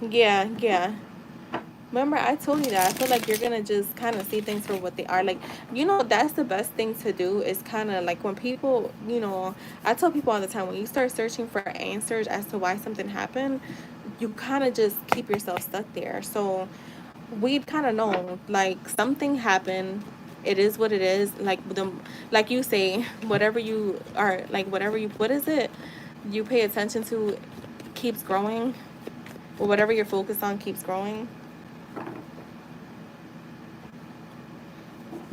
Speaker 1: Yeah, yeah. Remember, I told you that. I feel like you're gonna just kind of see things for what they are. Like, that's the best thing to do is kind of like when people, I tell people all the time, when you start searching for answers as to why something happened, you kind of just keep yourself stuck there. So we'd kind of know, like, something happened. It is what it is. Like you say, whatever you are, like, what is it? You pay attention to keeps growing, or whatever you're focused on keeps growing.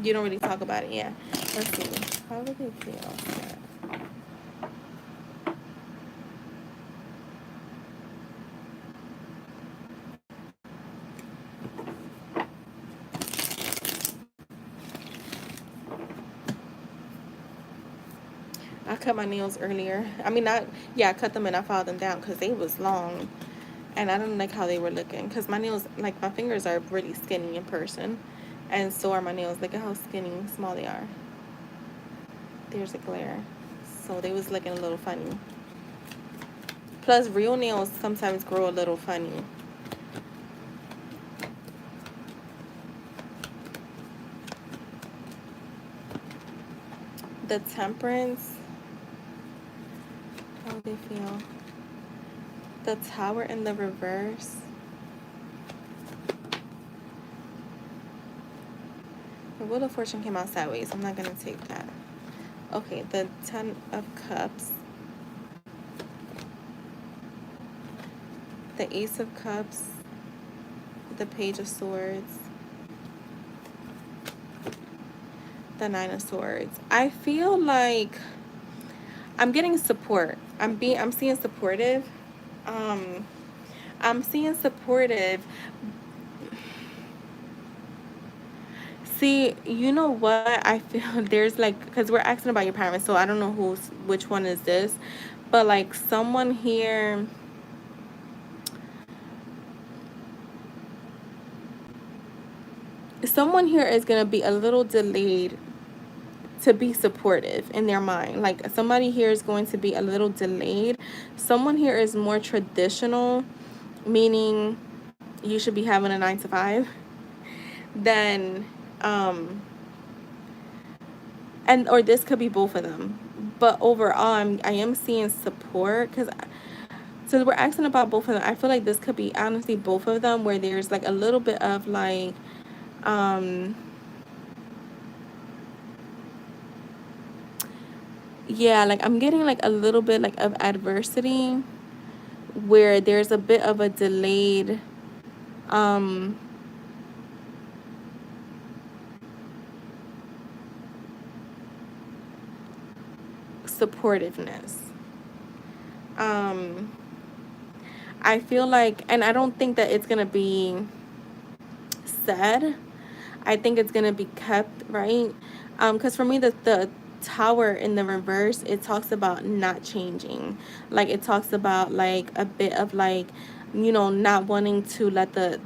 Speaker 1: You don't really talk about it, yeah. Let's see. How would they feel? I cut my nails earlier. I mean, not, yeah, I cut them and I filed them down because they was long. And I didn't like how they were looking. Because my nails, like, my fingers are really skinny in person. And so are my nails. Look at how skinny, small they are. There's a glare. So they was looking a little funny. Plus, real nails sometimes grow a little funny. The Temperance. How do they feel? The Tower in the reverse. The Wheel of Fortune came out sideways. I'm not going to take that. Okay, the Ten of Cups. The Ace of Cups. The Page of Swords. The Nine of Swords. I feel like I'm getting support. I'm seeing supportive. Um I'm seeing supportive. See, you know what? I feel there's like, because we're asking about your parents, so I don't know which one is this, but like someone here is going to be a little delayed to be supportive in their mind. Like, somebody here is going to be a little delayed. Someone here is more traditional, meaning you should be having a 9 to 5, then and or this could be both of them. But overall, I am seeing support, because since we're asking about both of them, I feel like this could be honestly both of them, where there's like a little bit of like um yeah, like I'm getting like a little bit like of adversity, where there's a bit of a delayed um supportiveness. I feel like, and I don't think that it's gonna be said. I think it's gonna be kept, right? Because for me, the tower in the reverse, it talks about not changing. Like it talks about like a bit of like, not wanting to let the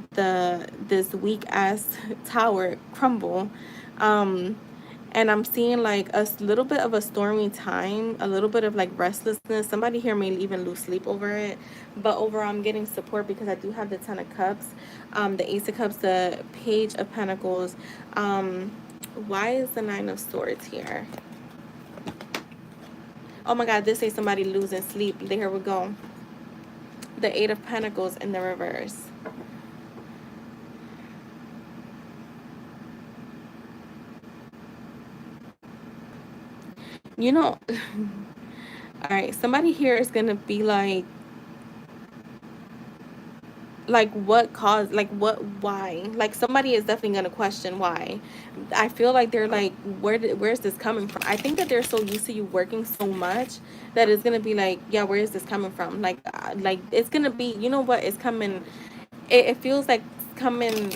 Speaker 1: this weak ass tower crumble. Um, and I'm seeing like a little bit of a stormy time, a little bit of like restlessness. Somebody here may even lose sleep over it, but overall I'm getting support because I do have the Ten of Cups, the Ace of Cups, the Page of Pentacles. Why is the Nine of Swords here? Oh my God, this is somebody losing sleep. Here we go. The Eight of Pentacles in the reverse. You know, all right, somebody here is gonna be like what caused, like what, why, like somebody is definitely going to question why. I feel like they're like, where's this coming from? I think that they're so used to you working so much that it's going to be like, yeah, where is this coming from? Like it's going to be, you know what, it's coming, it feels like it's coming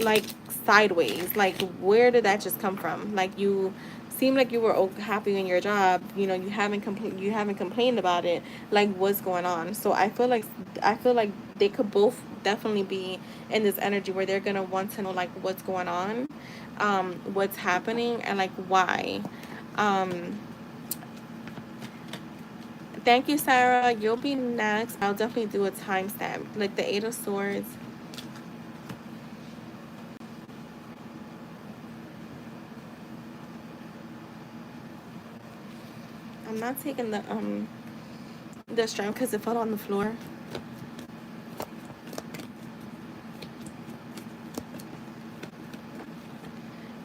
Speaker 1: like sideways. Like where did that just come from? Like you seem like you were happy in your job, you haven't complained about it. Like what's going on? So I feel like they could both definitely be in this energy where they're gonna want to know like what's going on, what's happening, and like why. um Thank you, Sarah. You'll be next. I'll definitely do a timestamp. Like the Eight of Swords. I'm not taking the strength because it fell on the floor.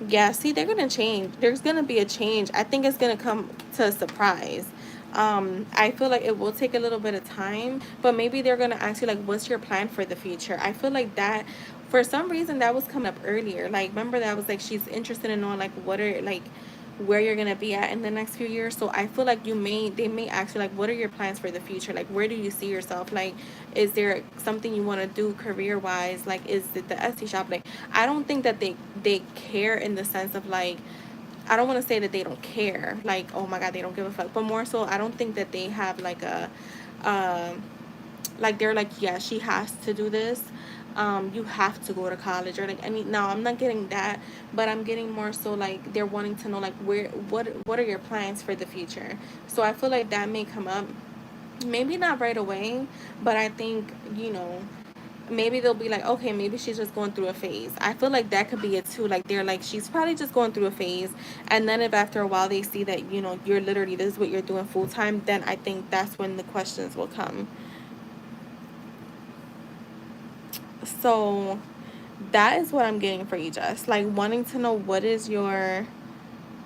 Speaker 1: Yeah, see, they're gonna change. There's gonna be a change. I think it's gonna come to a surprise. I feel like it will take a little bit of time, but maybe they're gonna ask you like, "What's your plan for the future?" I feel like that, for some reason, that was coming up earlier. Like, remember that was like she's interested in knowing like what are like where you're gonna be at in the next few years. So I feel like they may ask you like, what are your plans for the future? Like where do you see yourself? Like is there something you want to do career wise? Like is it the Etsy shop? Like I don't think that they care in the sense of like, I don't want to say that they don't care, like oh my God they don't give a fuck, but more so I don't think that they have like a um like they're like, yeah, she has to do this, you have to go to college, or like any, no, I'm not getting that, but I'm getting more so like they're wanting to know like what are your plans for the future. So I feel like that may come up, maybe not right away, but I think, maybe they'll be like, okay, maybe she's just going through a phase. I feel like that could be it too. Like they're like, she's probably just going through a phase, and then if after a while they see that, you're literally, this is what you're doing full time, then I think that's when the questions will come. So that is what I'm getting for you, Jess. Like wanting to know what is your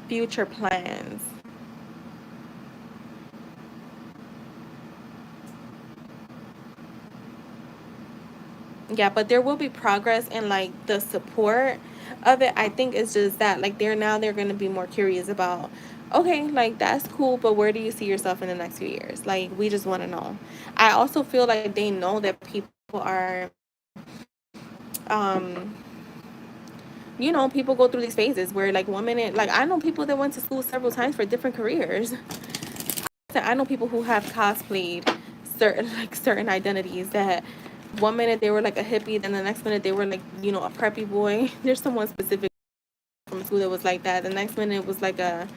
Speaker 1: future plans. Yeah, but there will be progress and like the support of it. I think it's just that like they're going to be more curious about, okay, like that's cool, but where do you see yourself in the next few years? Like we just want to know. I also feel like they know that people are um people go through these phases where like one minute, like I know people that went to school several times for different careers. I know people who have cosplayed certain identities, that one minute they were like a hippie, then the next minute they were like, a preppy boy. There's someone specific from school that was like that. The next minute it was like a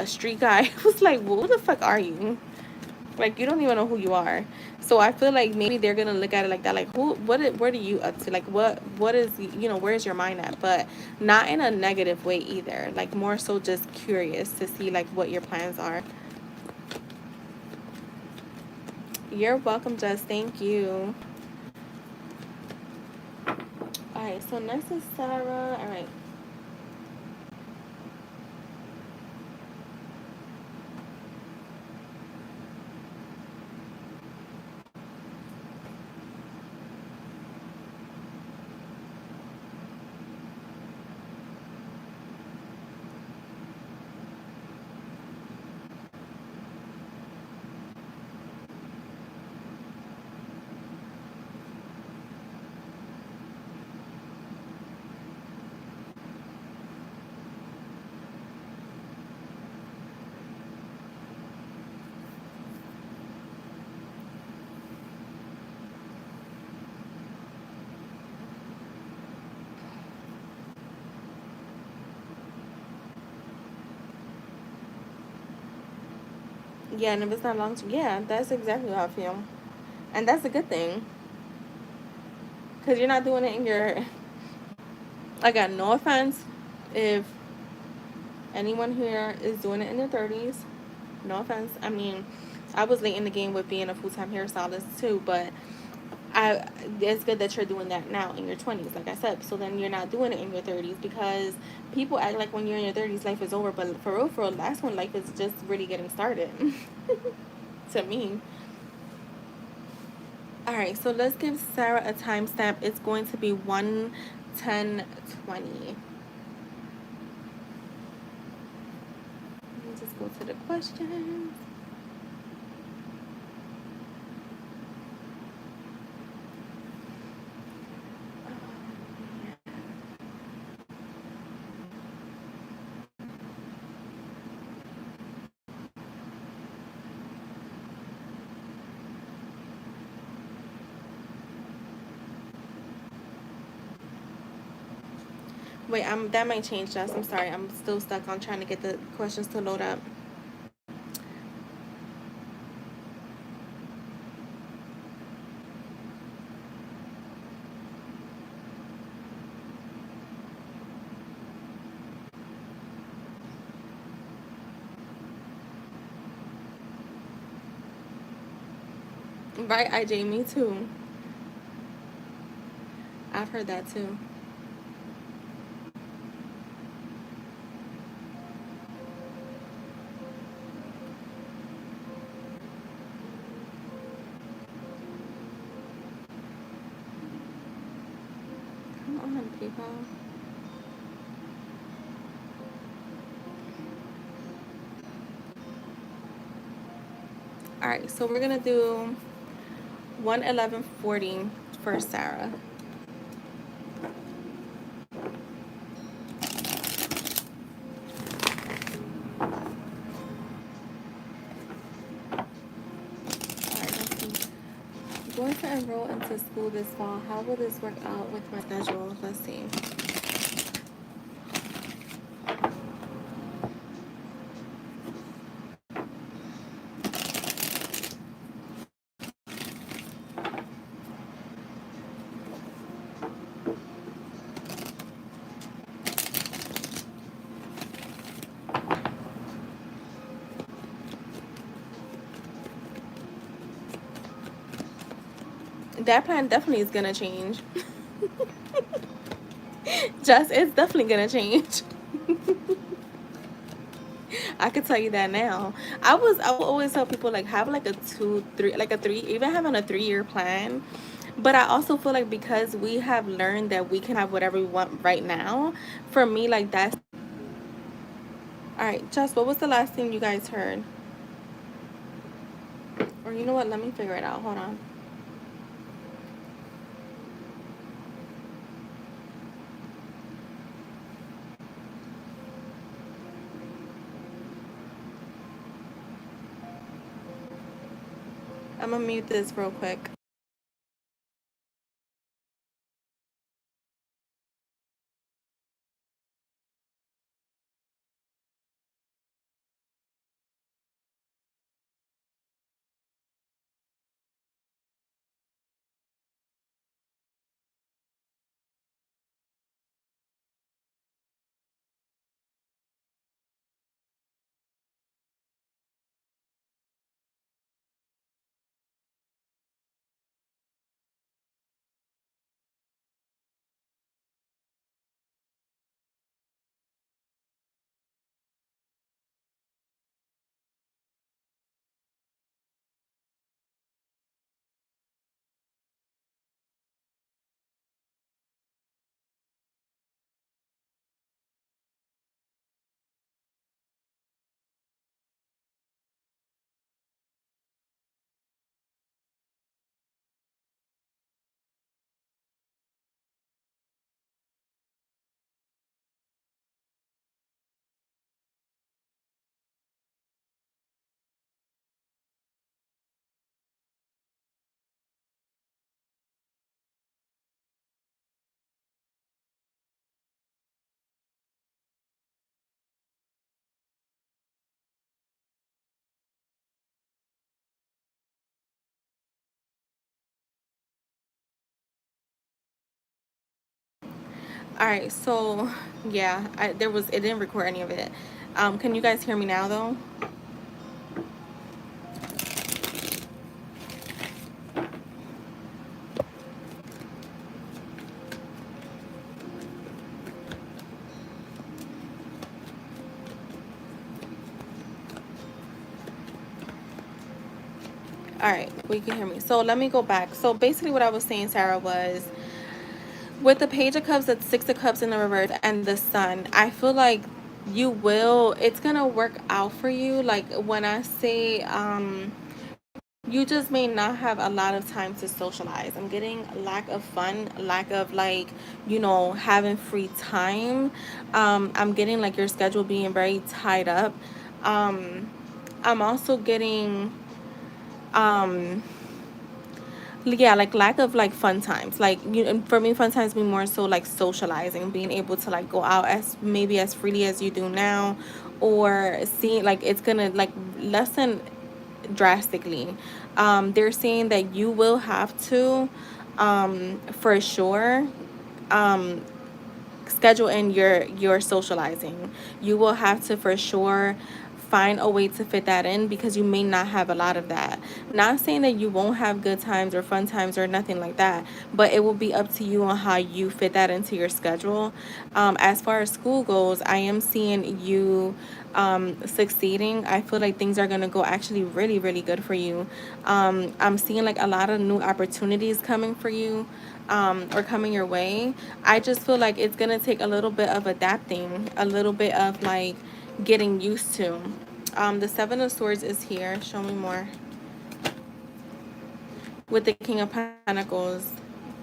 Speaker 1: street guy. It was like, well, who the fuck are you? Like you don't even know who you are. So I feel like maybe they're gonna look at it like that, like what are you up to? Like what is, where's your mind at? But not in a negative way either. Like more so just curious to see like what your plans are. You're welcome, Jess. Thank you. All right, so next is Sarah. All right. Yeah, and if it's not long term, yeah, that's exactly how I feel. And that's a good thing. Because you're not doing it in your. I got no offense if anyone here is doing it in their 30s. No offense. I mean, I was late in the game with being a full time hairstylist too, but I it's good that you're doing that now in your 20s, like I said. So then you're not doing it in your 30s because people act like when you're in your 30s, life is over. But for real, that's when life is just really getting started. To me. All right, so let's give Sarah a timestamp. It's going to be 1:10:20. Let me just go to the questions. Wait, that might change, Jess. I'm sorry. I'm still stuck on trying to get the questions to load up. Right, IJ, me too. I've heard that too. Come on, people. All right, so we're gonna do 1:11:40 for Sarah. All right, let's see. Going to enroll into school this fall. How will this work out with my schedule? Let's see. That plan definitely is gonna change. Just it's definitely gonna change. I could tell you that now. I will always tell people like have like a 2 3 like a 3, even having a 3-year plan. But I also feel like because we have learned that we can have whatever we want right now, for me like that's all right. Just what was the last thing you guys heard? Or you know what? Let me figure it out. Hold on. I'm gonna mute this real quick. All right, so yeah, it didn't record any of it. Can you guys hear me now though? All right, we can hear me. So let me go back. So basically, what I was saying, Sarah, was with the Page of Cups, the Six of Cups in the reverse, and the Sun. I feel like it's gonna work out for you. Like when I say, you just may not have a lot of time to socialize. I'm getting lack of fun, lack of like, having free time. I'm getting like your schedule being very tied up. I'm also getting, um yeah, like lack of like fun times, like and for me fun times be more so like socializing, being able to like go out as maybe as freely as you do now, or seeing like it's gonna like lessen drastically. They're saying that you will have to, for sure, um schedule in your socializing. You will have to for sure find a way to fit that in, because you may not have a lot of that. Not saying that you won't have good times or fun times or nothing like that, but it will be up to you on how you fit that into your schedule. As far as school goes, I am seeing you succeeding. I feel like things are going to go actually really really good for you. I'm seeing like a lot of new opportunities coming for you, or coming your way. I just feel like it's gonna take a little bit of adapting, a little bit of like getting used to. The Seven of Swords is here. Show me more. With the King of Pentacles.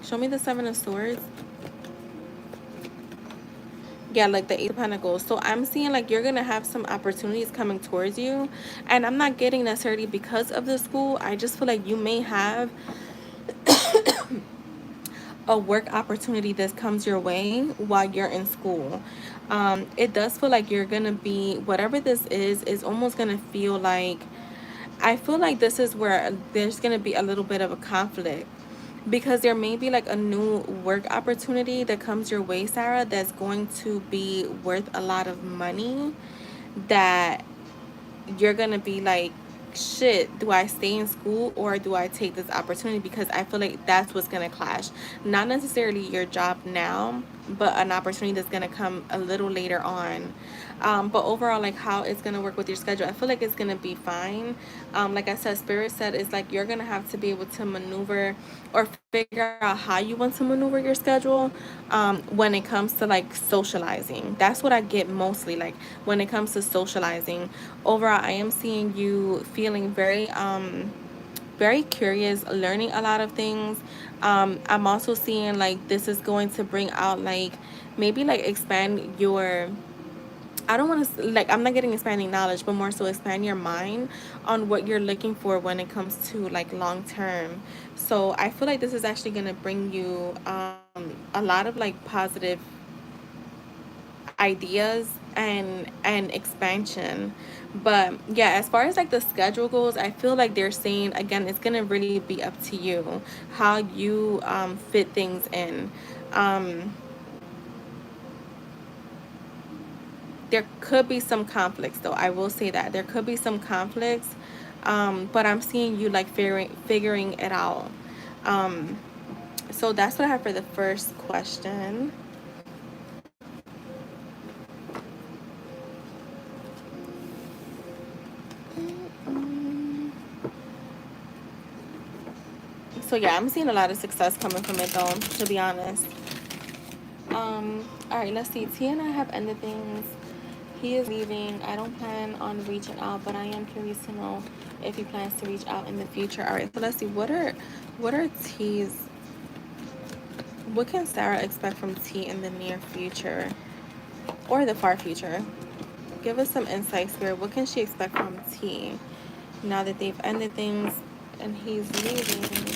Speaker 1: Show me the Seven of Swords. Yeah, like the Eight of Pentacles. So I'm seeing like you're gonna have some opportunities coming towards you, and I'm not getting necessarily because of the school. I just feel like you may have a work opportunity that comes your way while you're in school. It does feel like you're gonna be, whatever this is almost gonna feel like, I feel like this is where there's gonna be a little bit of a conflict, because there may be like a new work opportunity that comes your way, Sarah, that's going to be worth a lot of money, that you're gonna be like, shit, do I stay in school or do I take this opportunity? Because I feel like that's what's gonna clash. Not necessarily your job now, but an opportunity that's gonna come a little later on. But overall, like how it's gonna work with your schedule, I feel like it's gonna be fine. Like I said, Spirit said it's like you're gonna have to be able to maneuver or figure out how you want to maneuver your schedule, when it comes to like socializing. That's what I get mostly, like when it comes to socializing. Overall, I am seeing you feeling very curious, learning a lot of things. I'm also seeing like this is going to bring out like maybe like expand your, I don't want to like, I'm not getting expanding knowledge, but more so expand your mind on what you're looking for when it comes to like long term. So I feel like this is actually going to bring you a lot of like positive ideas and expansion. But yeah, as far as like the schedule goes, I feel like they're saying again it's gonna really be up to you how you fit things in. um there could be some conflicts though, I will say that there could be some conflicts, but I'm seeing you like figuring it out. um so that's what I have for the first question. So yeah, I'm seeing a lot of success coming from it though, to be honest. All right, let's see. T and I have ended things. He is leaving. I don't plan on reaching out, but I am curious to know if he plans to reach out in the future. All right, so let's see. What are T's? What can Sarah expect from T in the near future or the far future? Give us some insight, Spirit. What can she expect from T now that they've ended things and he's leaving?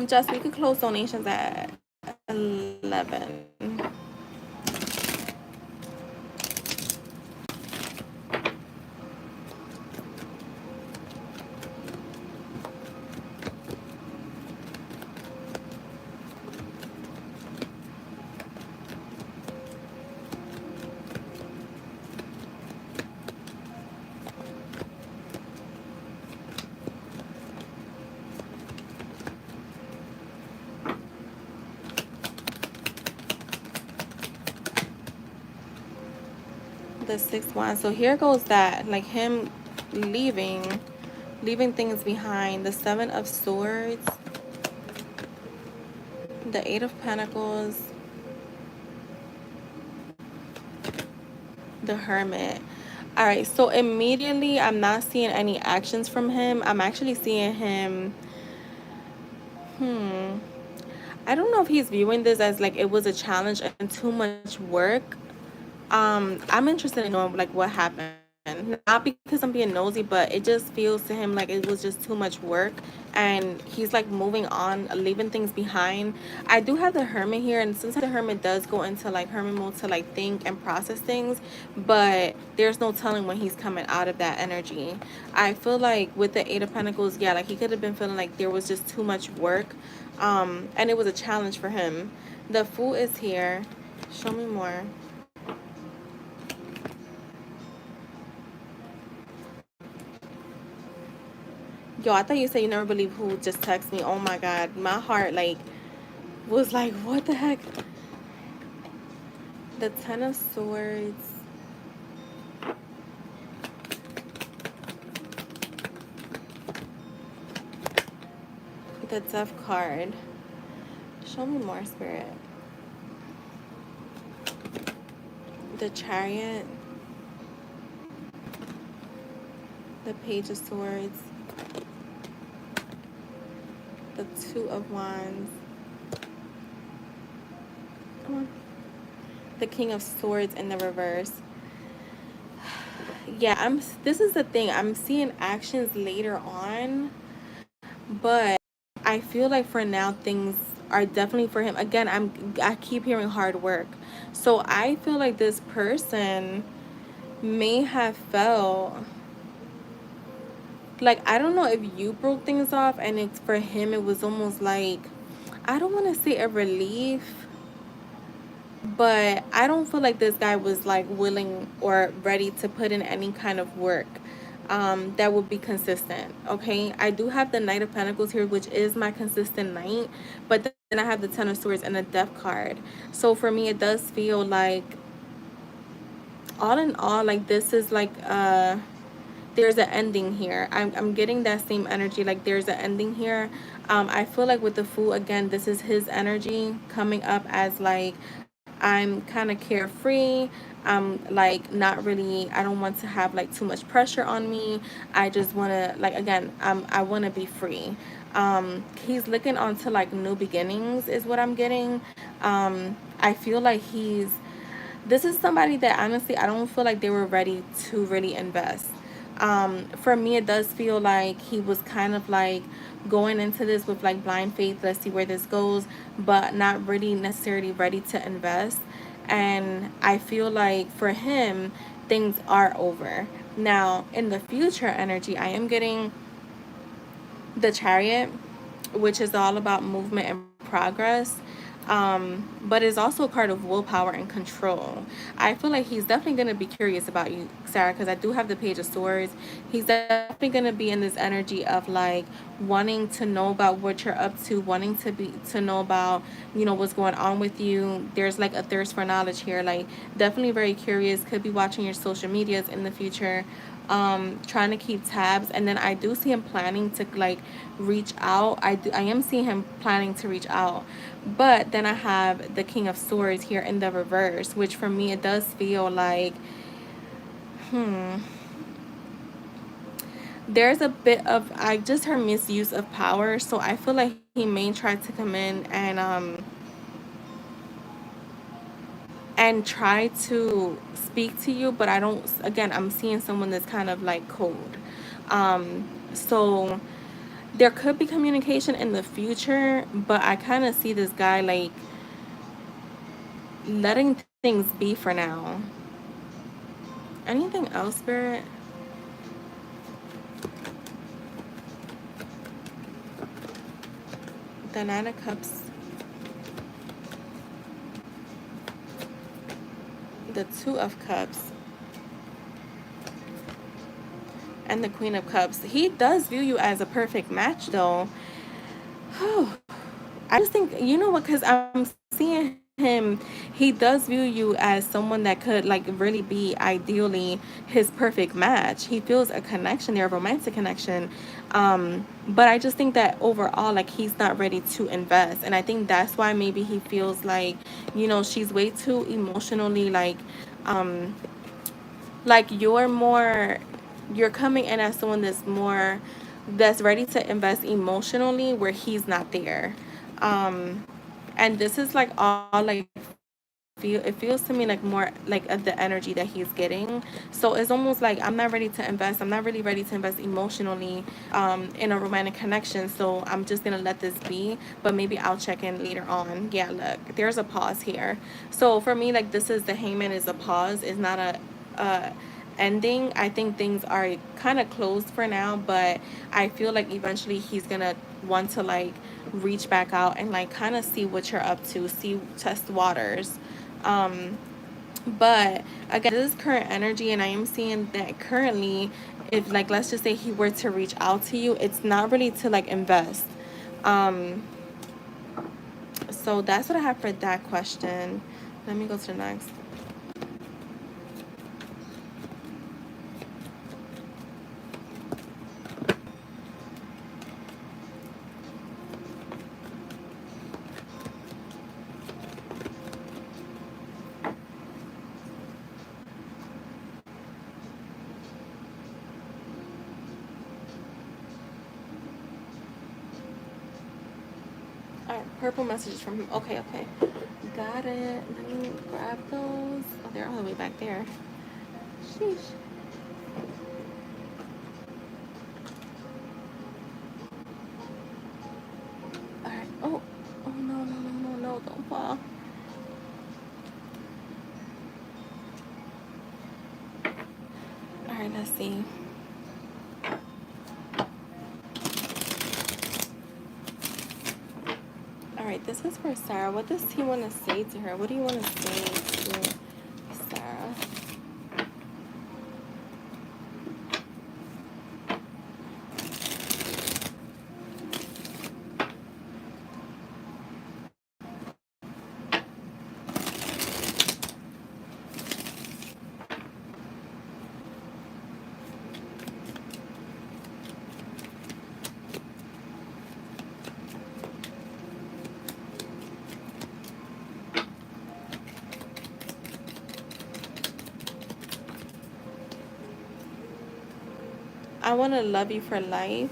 Speaker 1: Just we could close donations at 11. The 6 wands. So here goes that, like him leaving things behind. The 7 of swords, the 8 of pentacles, the hermit. All right, so immediately I'm not seeing any actions from him. I'm actually seeing him, I don't know if he's viewing this as like it was a challenge and too much work. I'm interested in knowing like what happened. Not because I'm being nosy, but it just feels to him like it was just too much work, and he's like moving on, leaving things behind. I do have the hermit here, and sometimes the hermit does go into like hermit mode to like think and process things, but there's no telling when he's coming out of that energy. I feel like with the 8 of pentacles, yeah, like he could have been feeling like there was just too much work, and it was a challenge for him. The fool is here. Show me more. Yo, I thought you said you never believe who just texted me. Oh my god, my heart like was like, what the heck? The 10 of swords, the death card. Show me more, spirit. The chariot, the page of swords, the 2 of wands. Come on. The king of swords in the reverse. Yeah, this is the thing. I'm seeing actions later on, but I feel like for now things are definitely for him. Again, I keep hearing hard work. So I feel like this person may have felt like, I don't know if you broke things off, and it's for him it was almost like, I don't want to say a relief, but I don't feel like this guy was like willing or ready to put in any kind of work that would be consistent. Okay, I do have the Knight of Pentacles here, which is my consistent knight, but then I have the 10 of swords and the death card. So for me it does feel like, all in all, like this is like there's an ending here. I'm getting that same energy, like there's an ending here. I feel like with the Fool, again, this is his energy coming up as like, I'm kind of carefree. I'm like not really, I don't want to have like too much pressure on me. I just want to, like, again, I want to be free. He's looking onto like new beginnings is what I'm getting. I feel like this is somebody that honestly I don't feel like they were ready to really invest. For me it does feel like he was kind of like going into this with like blind faith, let's see where this goes, but not really necessarily ready to invest. And I feel like for him things are over. Now in the future energy, I am getting the Chariot, which is all about movement and progress. But it's also a card of willpower and control. I feel like he's definitely going to be curious about you, Sarah, because I do have the Page of Swords. He's definitely going to be in this energy of like wanting to know about what you're up to, wanting to know about, what's going on with you. There's like a thirst for knowledge here, like definitely very curious. Could be watching your social medias in the future, trying to keep tabs. And then I do see him planning to like reach out. I am seeing him planning to reach out. But then I have the King of Swords here in the reverse, which for me it does feel like there's a bit of, I just heard misuse of power. So I feel like he may try to come in and try to speak to you, but I don't, again, I'm seeing someone that's kind of like cold. So there could be communication in the future, but I kind of see this guy like letting things be for now. Anything else, Spirit? The 9 of Cups, the 2 of Cups, and the Queen of Cups. He does view you as a perfect match, though. I just think, you know what, because I'm seeing him, he does view you as someone that could like really be ideally his perfect match. He feels a connection there, a romantic connection. But I just think that overall, like, he's not ready to invest. And I think that's why maybe he feels like, she's way too emotionally like you're coming in as someone that's ready to invest emotionally where he's not there. And this is like all like it feels to me like more like the energy that he's getting. So it's almost like I'm not ready to invest. I'm not really ready to invest emotionally in a romantic connection. So I'm just gonna let this be. But maybe I'll check in later on. Yeah, look, there's a pause here. So for me, like, this is the hangman is a pause. It's not a ending. I think things are kind of closed for now, but I feel like eventually he's gonna want to like reach back out and like kind of see what you're up to, see, test waters. um but again, this is current energy, and I am seeing that currently, if like let's just say he were to reach out to you, it's not really to like invest. um so that's what I have for that question. Let me go to the next. All right, purple messages from him. Okay, okay, got it. Let me grab those. Oh, they're all the way back there. Sheesh. All right. Oh, oh no, no, no, no, no, don't fall. All right, let's see. All right, this is for Sarah. What does he want to say to her? What do you want to say to Sarah? I want to love you for life.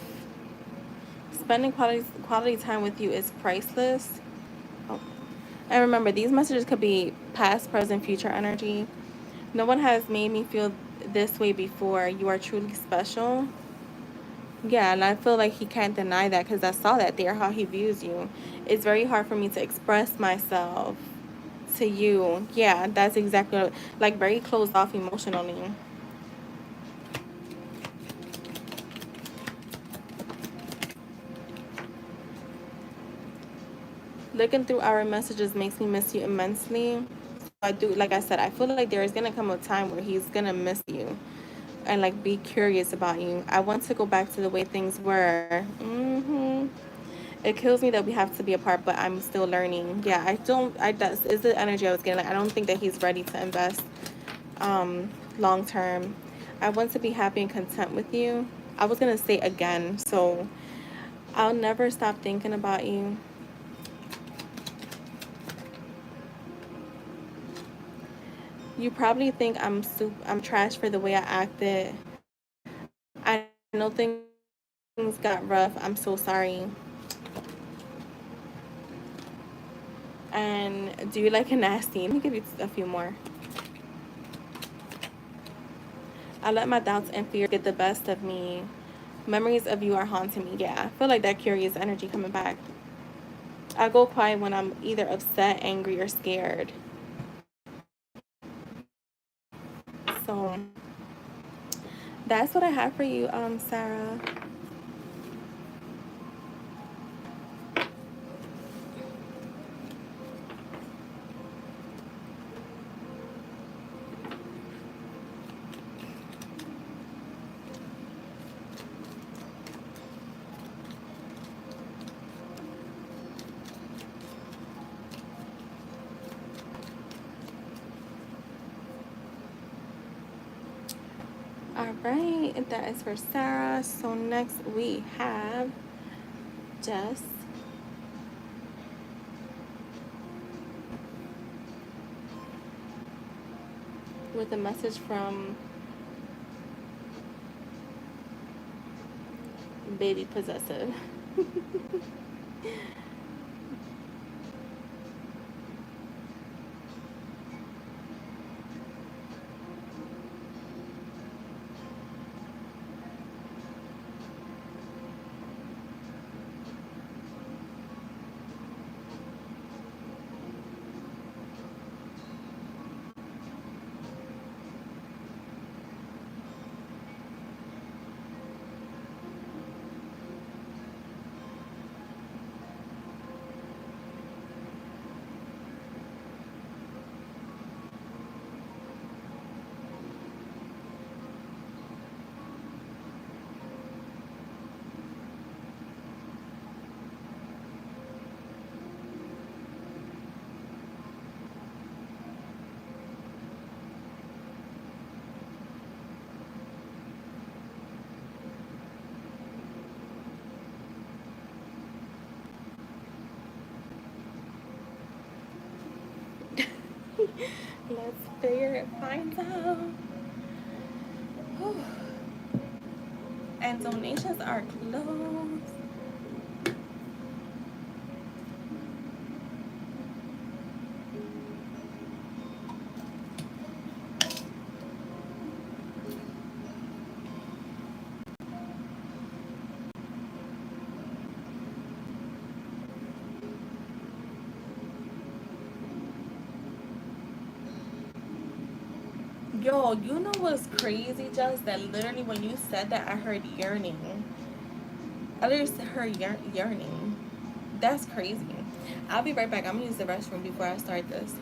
Speaker 1: Spending quality time with you is priceless. Oh. And remember, these messages could be past, present, future energy. No one has made me feel this way before. You are truly special. Yeah, and I feel like he can't deny that because I saw that there, how he views you. It's very hard for me to express myself to you. Yeah, that's exactly like very closed off emotionally. Looking through our messages makes me miss you immensely. I do, like I said, I feel like there is gonna come a time where he's gonna miss you and like be curious about you. I want to go back to the way things were. It kills me that we have to be apart, but I'm still learning. Yeah, I don't. I That's is the energy I was getting. Like, I don't think that he's ready to invest long term. I want to be happy and content with you. I was gonna say again, so I'll never stop thinking about you. You probably think I'm trash for the way I acted. I know things got rough. I'm so sorry. And do you like a nasty? Let me give you a few more. I let my doubts and fears get the best of me. Memories of you are haunting me. Yeah, I feel like that curious energy coming back. I go quiet when I'm either upset, angry, or scared. So that's what I have for you, Sarah. Right, and that is for Sarah. So next we have Jess with a message from Baby Possessive. Let's figure it, find out. Whew. And donations are closed. Yo, you know what's crazy, Jess? That literally when you said that, I heard yearning. I literally heard yearning. That's crazy. I'll be right back. I'm gonna use the restroom before I start this.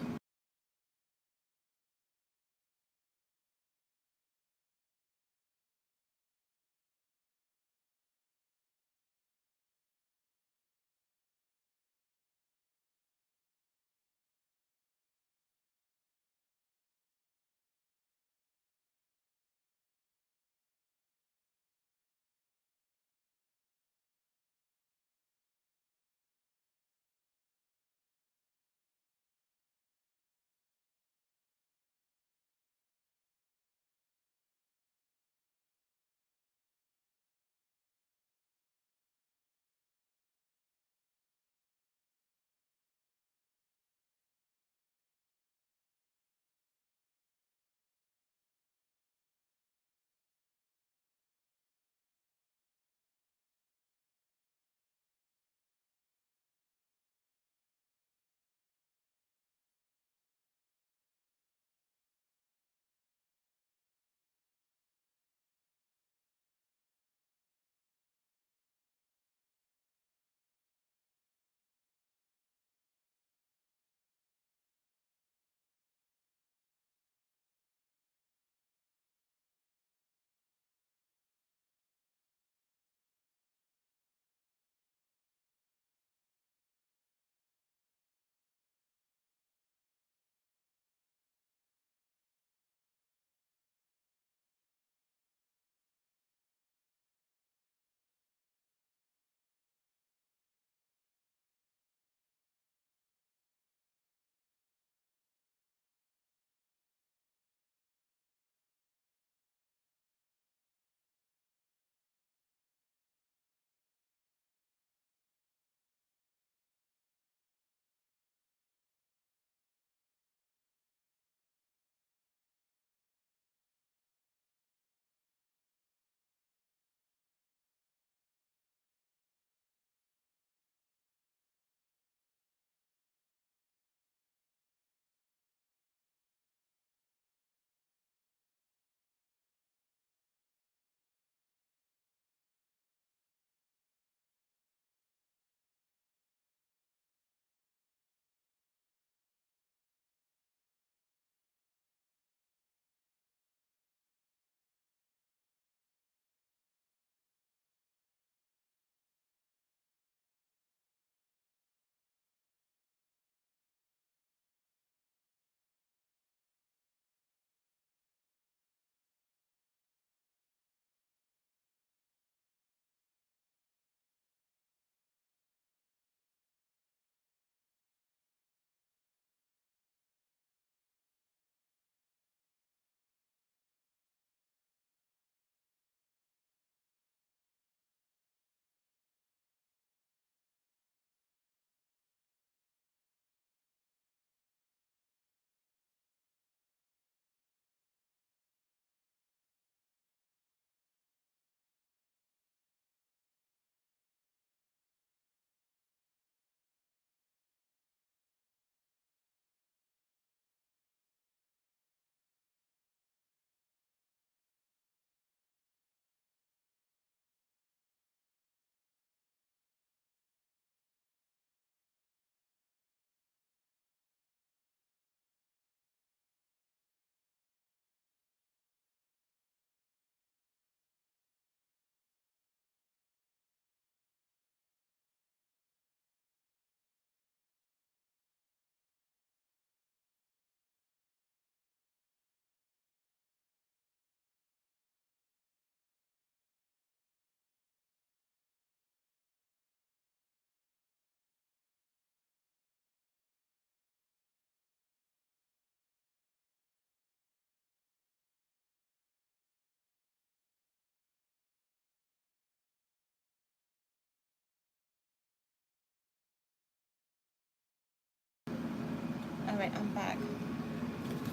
Speaker 1: Alright, I'm back.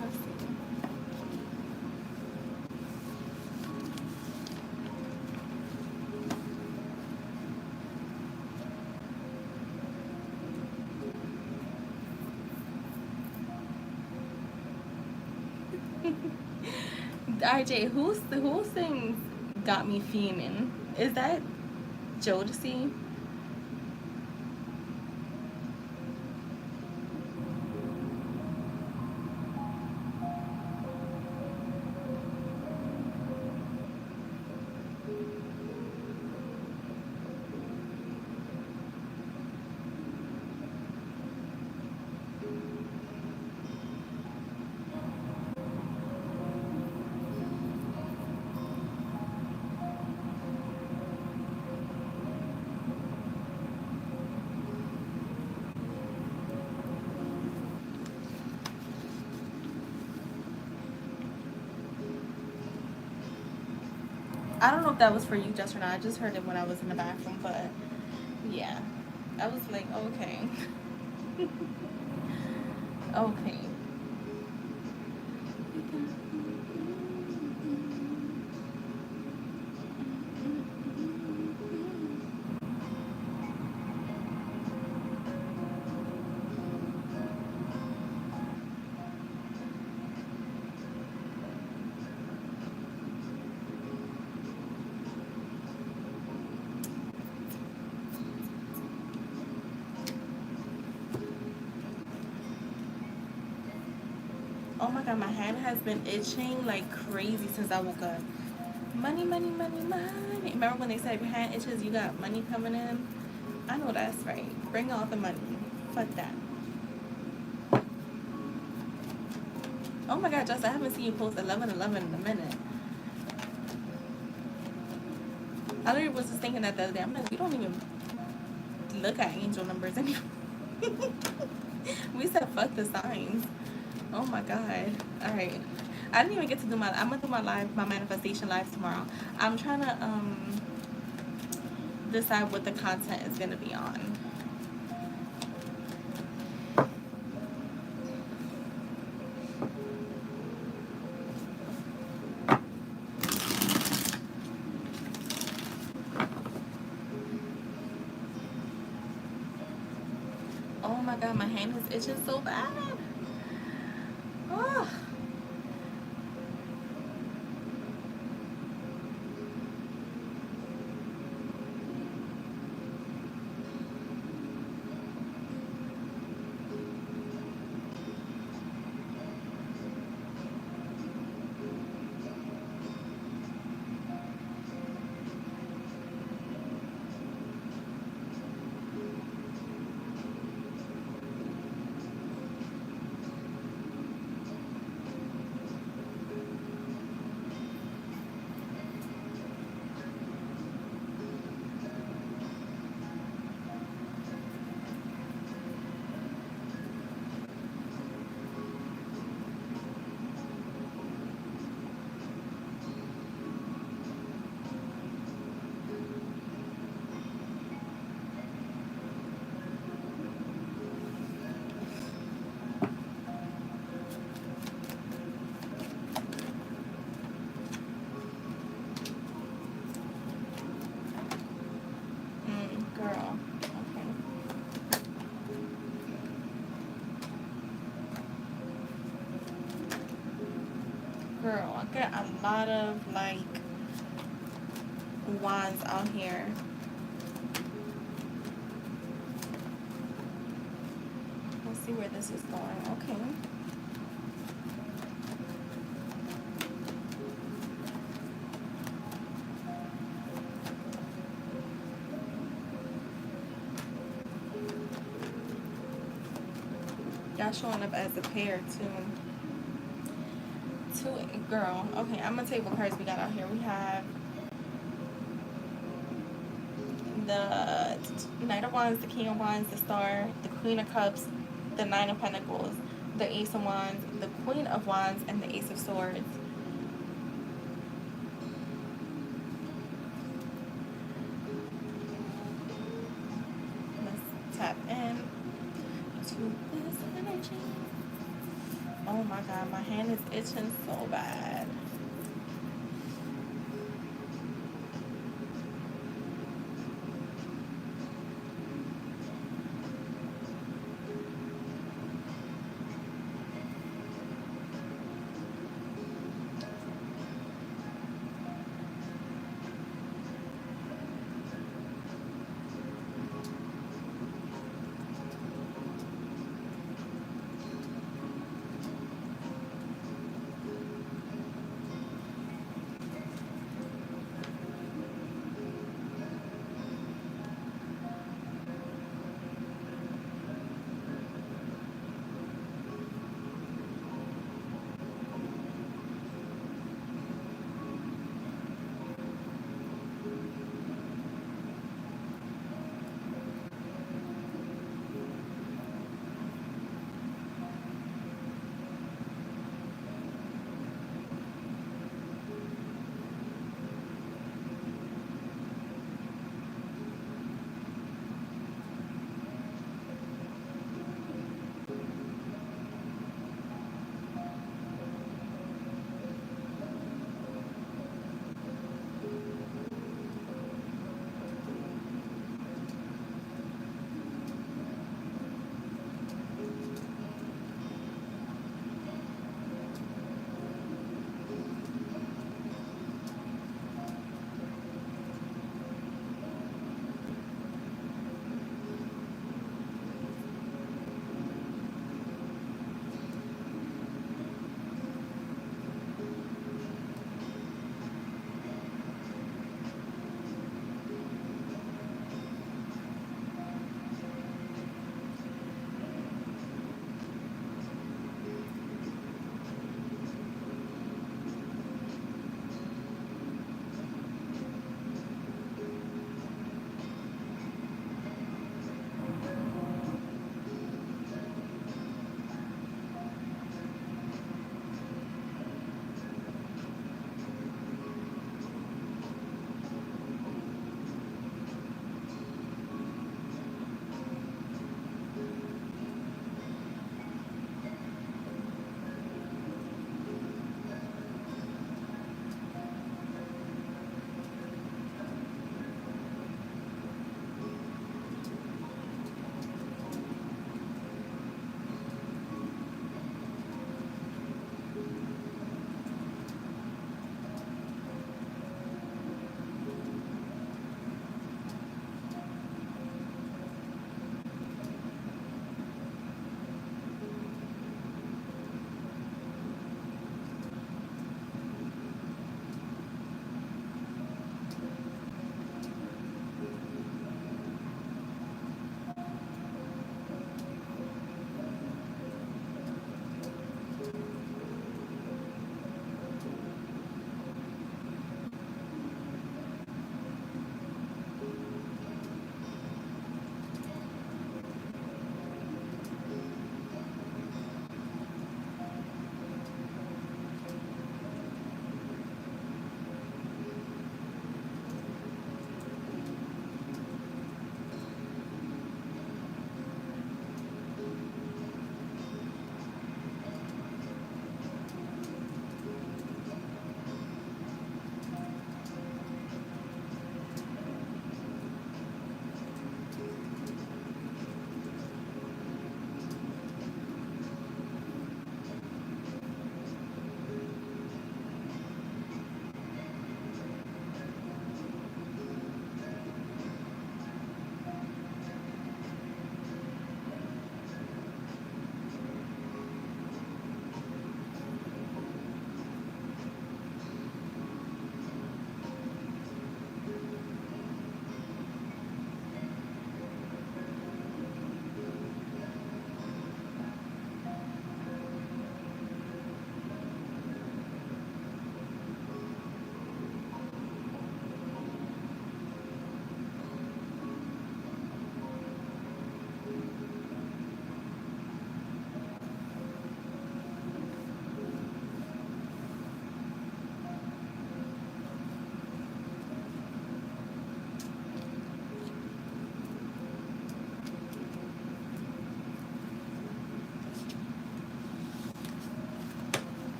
Speaker 1: Let's see. RJ, who sings "Got Me Fiendin'"? Is that Jodeci? I don't know if that was for you just or not. I just heard it when I was in the bathroom, but yeah. I was like, okay. Okay. Oh my god, my hand has been itching like crazy since I woke up. Money, money, money, money. Remember when they said if your hand itches, you got money coming in? I know that's right. Bring all the money. Fuck that. Oh my god, Jess, I haven't seen you post 1111 in a minute. I literally was just thinking that the other day. I'm like, we don't even look at angel numbers anymore. We said fuck the signs. Oh my god. Alright. I didn't even get to do I'm gonna do my manifestation live tomorrow. I'm trying to decide what the content is gonna be on. Oh my god, my hand is itching so bad. Oh. Girl. Okay. Girl, I get a lot of like wands out here. Let's see where this is going. Okay. Y'all showing up as a pair too. Girl. Okay, I'm gonna tell you what cards we got out here. We have the Knight of Wands, the King of Wands, the Star, the Queen of Cups, the Nine of Pentacles, the Ace of Wands, the Queen of Wands, and the Ace of Swords. Let's tap in to this energy. Oh my god, my hand is itching so bad.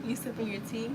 Speaker 1: You sipping your tea?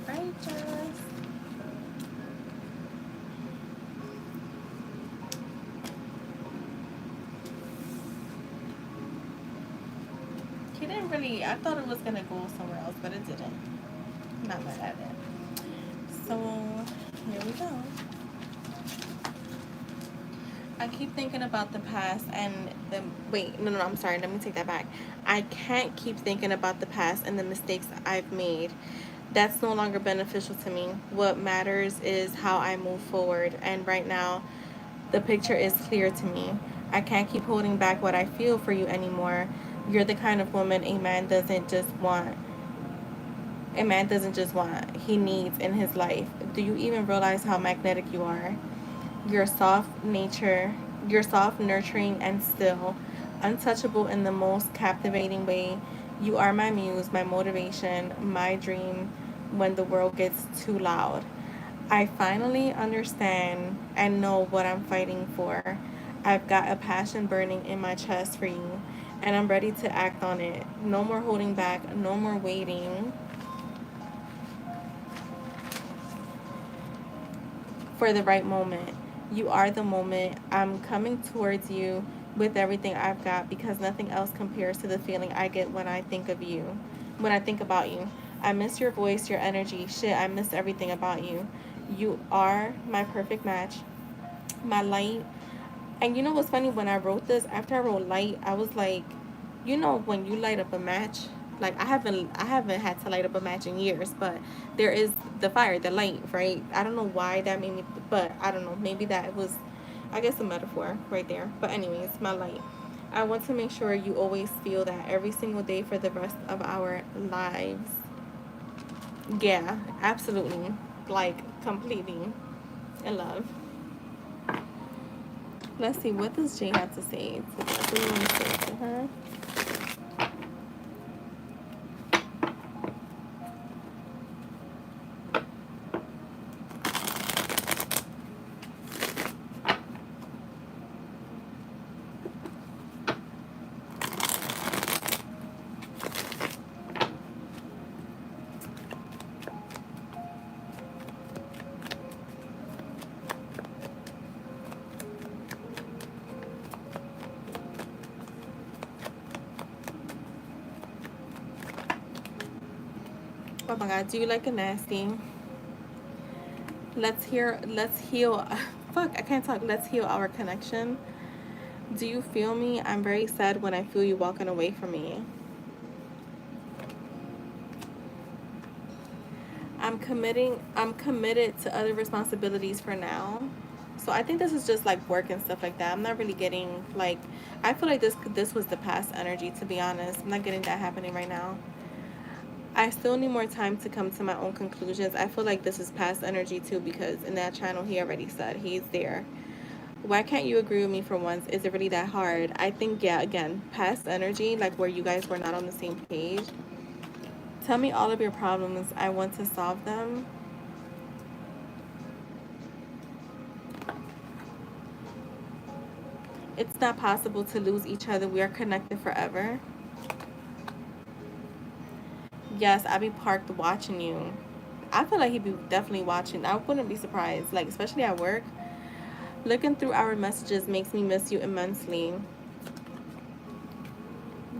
Speaker 1: Alright, Jess. He didn't really, I thought it was gonna go somewhere else, but it didn't. I'm not mad at it. So, here we go. I keep thinking about the past and the, wait, no, I'm sorry, let me take that back. I can't keep thinking about the past and the mistakes I've made. That's no longer beneficial to me. What matters is how I move forward, and right now, the picture is clear to me. I can't keep holding back what I feel for you anymore. You're the kind of woman a man doesn't just want, he needs in his life. Do you even realize how magnetic you are? You're soft nature, you're soft, nurturing, and still untouchable in the most captivating way. You are my muse, my motivation, my dream when the world gets too loud. I finally understand and know what I'm fighting for. I've got a passion burning in my chest for you, and I'm ready to act on it. No more holding back, no more waiting for the right moment. You are the moment. I'm coming towards you with everything I've got because nothing else compares to the feeling I get when I think of you. When I think about you, I miss your voice, your energy. Shit, I miss everything about you. You are my perfect match, my light. And you know what's funny? When I wrote this, after I wrote light, I was like, you know, when you light up a match, like I haven't had to light up a match in years, but there is the fire, the light, right? I don't know why that made me, but I don't know, maybe that was, I guess, a metaphor right there. But anyways, my light. I want to make sure you always feel that every single day for the rest of our lives. Yeah, absolutely. Like, completely in love. Let's see, what does Jay have to say to that? What do you want to say to her? Oh my god, do you like a nasty? Let's heal. Fuck, I can't talk. Let's heal our connection. Do you feel me? I'm very sad when I feel you walking away from me. I'm committed to other responsibilities for now. So I think this is just like work and stuff like that. I'm not really getting like, I feel like this was the past energy, to be honest. I'm not getting that happening right now. I still need more time to come to my own conclusions. I feel like this is past energy too, because in that channel he already said he's there. Why can't you agree with me for once? Is it really that hard? I think, yeah, again, past energy, like where you guys were not on the same page. Tell me all of your problems. I want to solve them. It's not possible to lose each other. We are connected forever. Yes, I be parked watching you. I feel like he'd be definitely watching. I wouldn't be surprised, like especially at work. Looking through our messages makes me miss you immensely.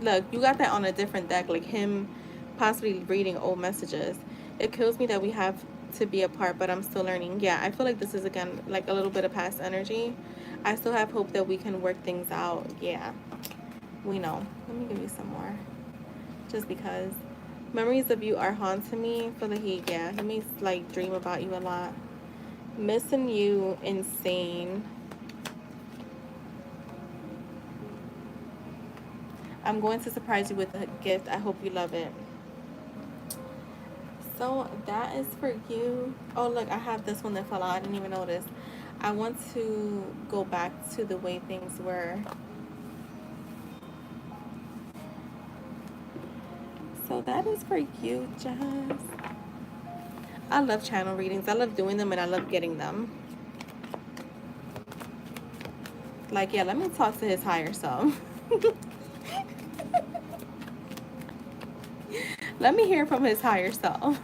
Speaker 1: Look, you got that on a different deck, like him possibly reading old messages. It kills me that we have to be apart, but I'm still learning. Yeah, I feel like this is again like a little bit of past energy. I still have hope that we can work things out. Yeah, we know. Let me give you some more. Just because. Memories of you are haunting me for the heat. Yeah, he makes like dream about you a lot. Missing you, insane. I'm going to surprise you with a gift. I hope you love it. So that is for you. Oh, look, I have this one that fell out. I didn't even notice. I want to go back to the way things were. So that is for you, Jess. I love channel readings. I love doing them and I love getting them. Like, yeah, let me talk to his higher self. Let me hear from his higher self.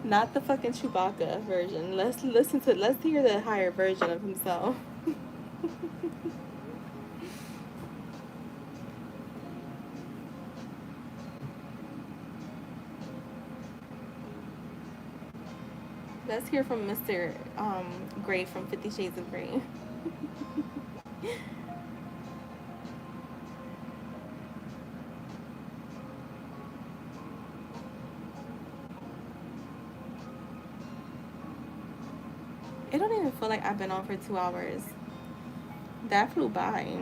Speaker 1: Not the fucking Chewbacca version. Let's hear the higher version of himself. Let's hear from Mr. Gray from 50 Shades of Grey. It don't even feel like I've been on for 2 hours. That flew by.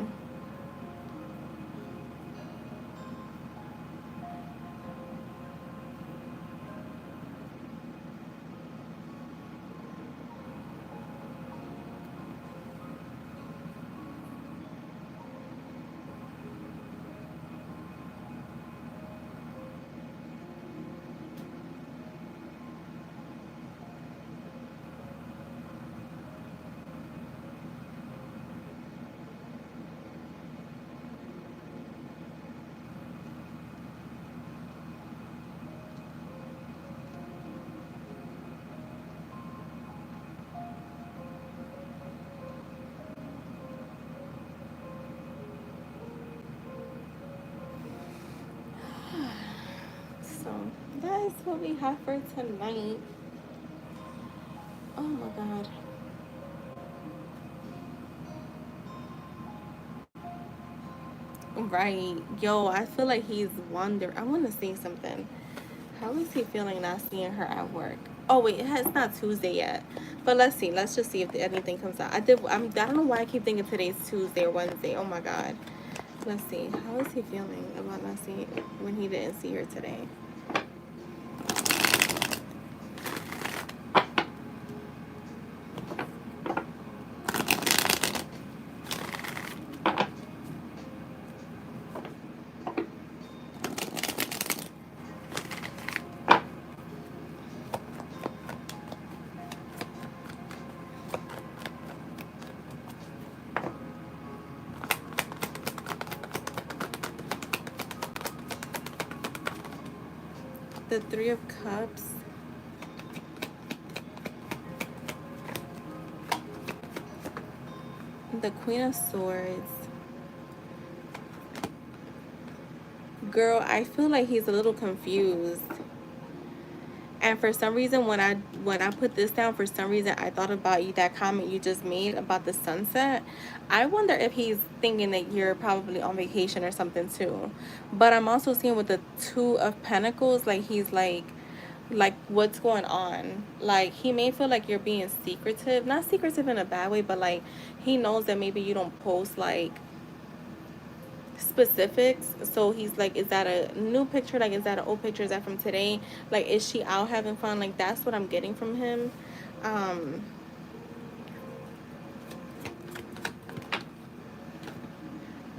Speaker 1: So that is what we have for tonight. Oh my god. Right. Yo, I feel like he's wondering. I want to say something. How is he feeling not seeing her at work? Oh wait, it's not Tuesday yet. But let's see. Let's just see if anything comes out. I don't know why I keep thinking today's Tuesday or Wednesday. Oh my god. Let's see. How is he feeling about not seeing when he didn't see her today? The Three of Cups. The Queen of Swords. Girl, I feel like he's a little confused. And for some reason, when I put this down, for some reason I thought about you, that comment you just made about the sunset. I wonder if he's thinking that you're probably on vacation or something too. But I'm also seeing with the Two of Pentacles, like he's like what's going on? Like he may feel like you're being secretive, not secretive in a bad way, but like he knows that maybe you don't post like specifics. So he's like, is that a new picture? Like, is that an old picture? Is that from today? Like, is she out having fun? Like, that's what I'm getting from him. um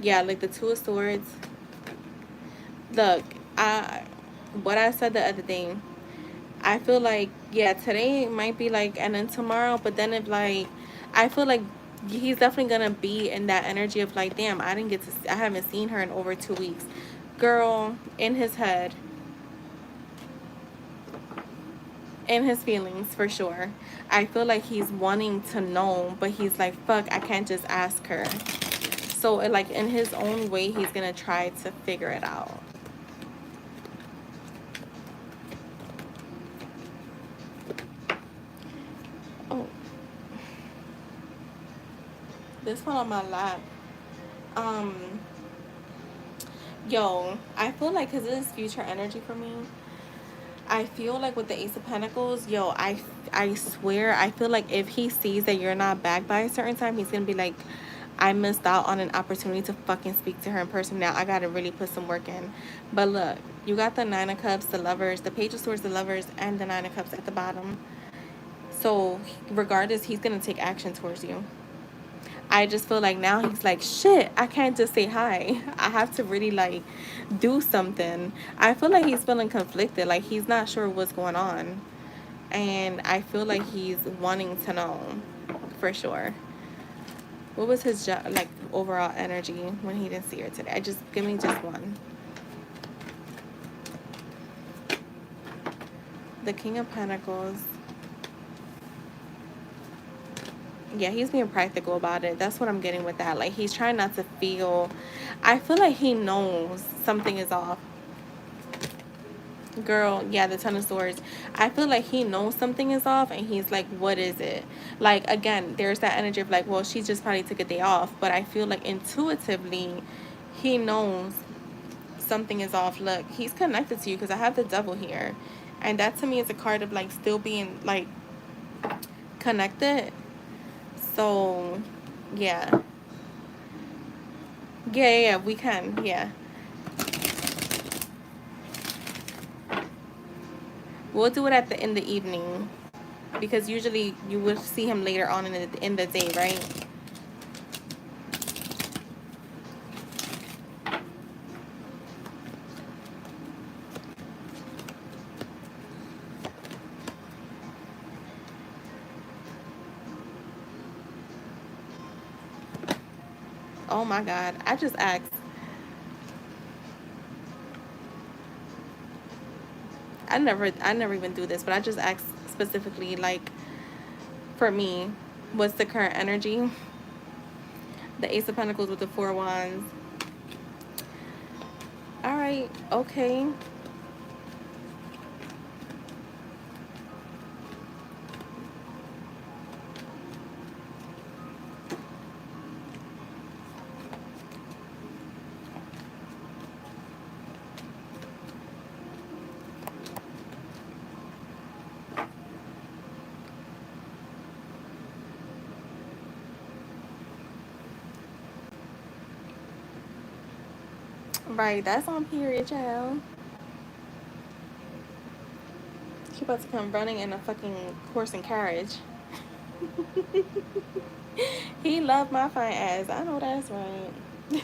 Speaker 1: yeah, like the Two of Swords. Look, I what I said the other day, I feel like, yeah, today might be like, and then tomorrow, but then if like, I feel like he's definitely gonna be in that energy of like, damn, I haven't seen her in over 2 weeks. Girl, in his head, in his feelings for sure. I feel like he's wanting to know, but he's like, fuck, I can't just ask her. So like in his own way, he's gonna try to figure it out. Oh, this one on my lap. um Yo, I feel like, because this is future energy for me, I feel like with the Ace of Pentacles, yo, I swear, I feel like if he sees that you're not back by a certain time, he's gonna be like, I missed out on an opportunity to fucking speak to her in person. Now I gotta really put some work in. But look, you got the Nine of Cups, the Lovers, the Page of Swords, the Lovers, and the Nine of Cups at the bottom. So regardless, he's gonna take action towards you. I just feel like now he's like, shit, I can't just say hi. I have to really like do something. I feel like he's feeling conflicted, like he's not sure what's going on. And I feel like he's wanting to know for sure. What was his like overall energy when he didn't see her today? I just give me just one. The King of Pentacles. Yeah, he's being practical about it. That's what I'm getting with that. Like he's trying not to feel. I feel like he knows something is off. Girl, yeah, the Ten of Swords. I feel like he knows something is off, and he's like, what is it? Like, again, there's that energy of like, well, she just probably took a day off. But I feel like intuitively, he knows something is off. Look, he's connected to you, because I have the Devil here. And that to me is a card of like still being like connected. So, yeah. Yeah, we can. Yeah. We'll do it at in the evening, because usually you will see him later on in the day, right? Oh my God. I just asked. I never even do this, but I just asked specifically, like, for me, what's the current energy? The Ace of Pentacles with the Four Wands. All right. Okay. Right. That's on period, child. She about to come running in a fucking horse and carriage. He loved my fine ass. I know that's right.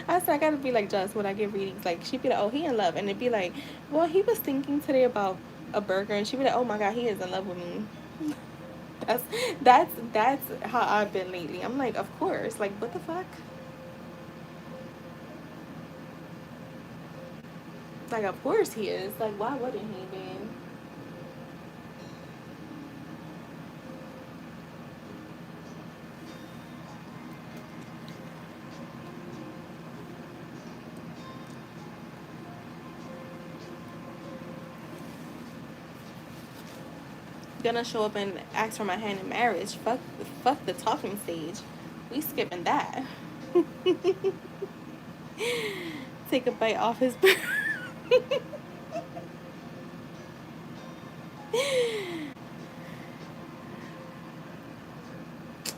Speaker 1: I said I gotta be like Just when I give readings. Like she'd be like, "Oh, he in love," and it'd be like, "Well, he was thinking today about a burger," and she'd be like, "Oh my God, he is in love with me." That's that's how I've been lately. I'm like, of course. Like, what the fuck? Like, of course he is. Like, why wouldn't he be? gonna show up and ask for my hand in marriage. Fuck the talking stage. We skipping that. Take a bite off his.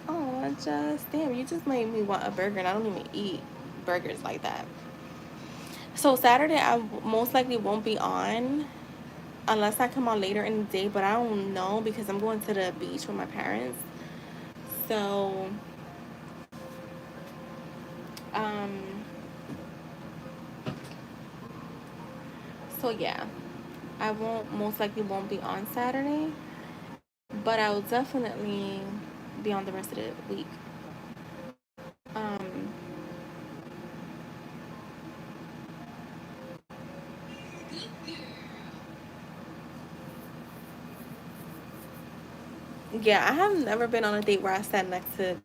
Speaker 1: Oh, just damn! You just made me want a burger, and I don't even eat burgers like that. So Saturday, I most likely won't be on unless I come on later in the day. But I don't know because I'm going to the beach with my parents. So, um, so yeah, I won't most likely won't be on Saturday, but I will definitely be on the rest of the week. Um, yeah, I have never been on a date where I sat next to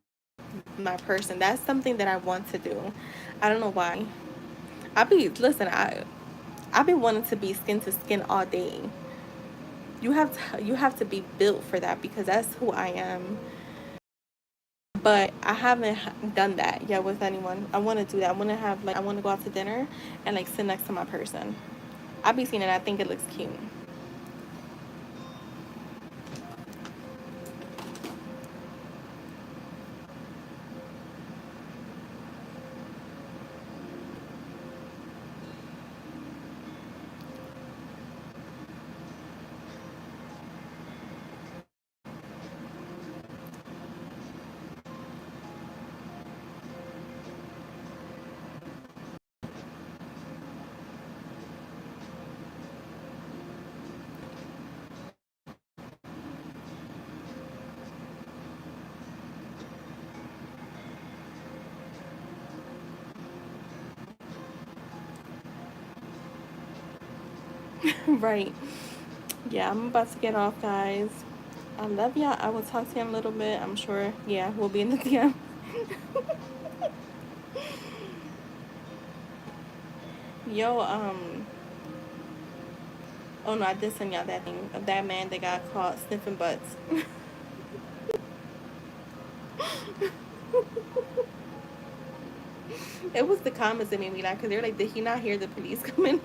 Speaker 1: my person. That's something that I want to do. I don't know why. I've been wanting to be skin to skin all day. You have to be built for that because that's who I am. But I haven't done that yet with anyone. I want to do that. I want to go out to dinner and like sit next to my person. I be seeing it. I think it looks cute. Right. Yeah, I'm about to get off, guys. I love y'all. I will talk to you in a little bit. I'm sure. Yeah, we'll be in the DM. Yo, oh no, I did send y'all that thing of that man that got caught sniffing butts. It was the comments that made me laugh because they were like, "Did he not hear the police coming?"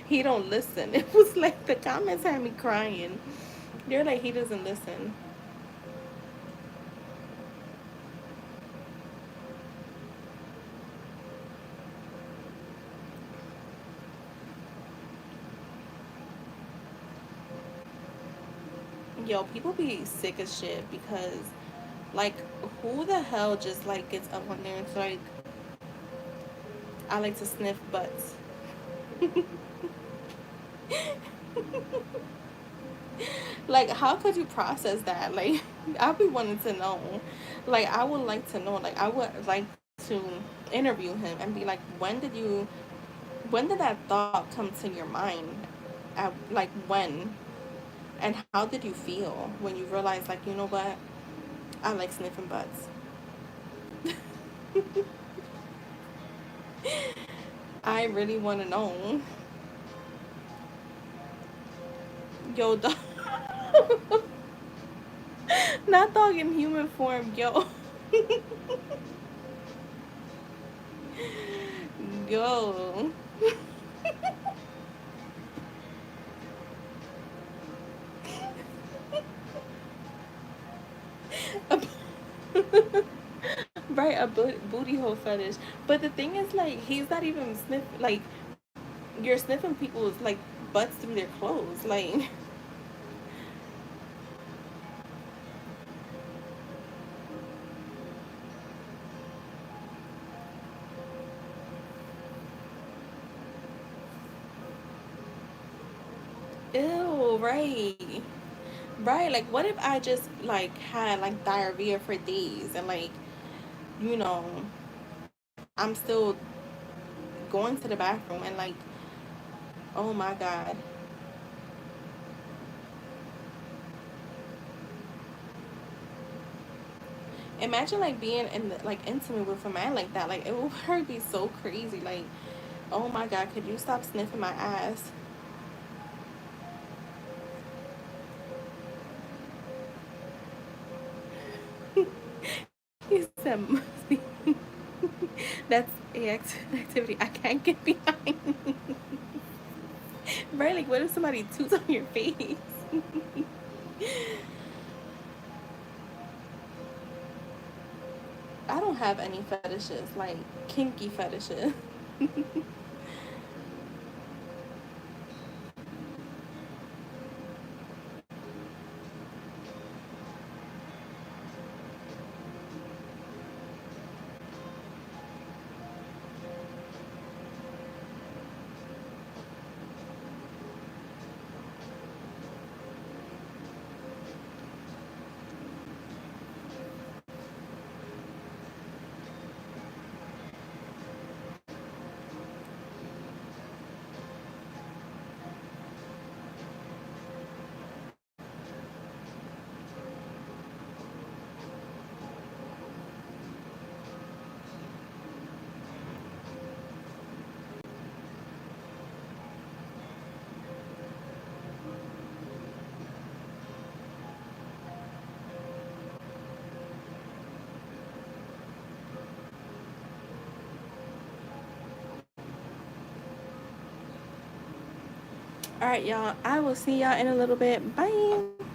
Speaker 1: He don't listen. It was like the comments had me crying. They're like, he doesn't listen. Yo, people be sick as shit because, like, who the hell just like gets up on there and it's like, I like to sniff butts. Like, how could you process that? Like, I be wanting to know. Like, I would like to know. Like, I would like to interview him and be like, when did that thought come to your mind? Like, when? And how did you feel when you realized, like, you know what? I like sniffing butts. I really want to know. Yo, dog. Not dog in human form, yo. Yo. Right, a booty hole fetish. But the thing is, like, he's not even like, you're sniffing people's, like, butts through their clothes. Like, ew, right. Right, like, what if I just, like, had, like, diarrhea for days and, like, you know, I'm still going to the bathroom and, like, oh my God. Imagine, like, being like, intimate with a man like that. Like, it would probably be so crazy. Like, oh my God, could you stop sniffing my ass? said must be. That's a activity I can't get behind. Right? Like, what if somebody toots on your face? I don't have any fetishes, like kinky fetishes. All right, y'all. I will see y'all in a little bit. Bye.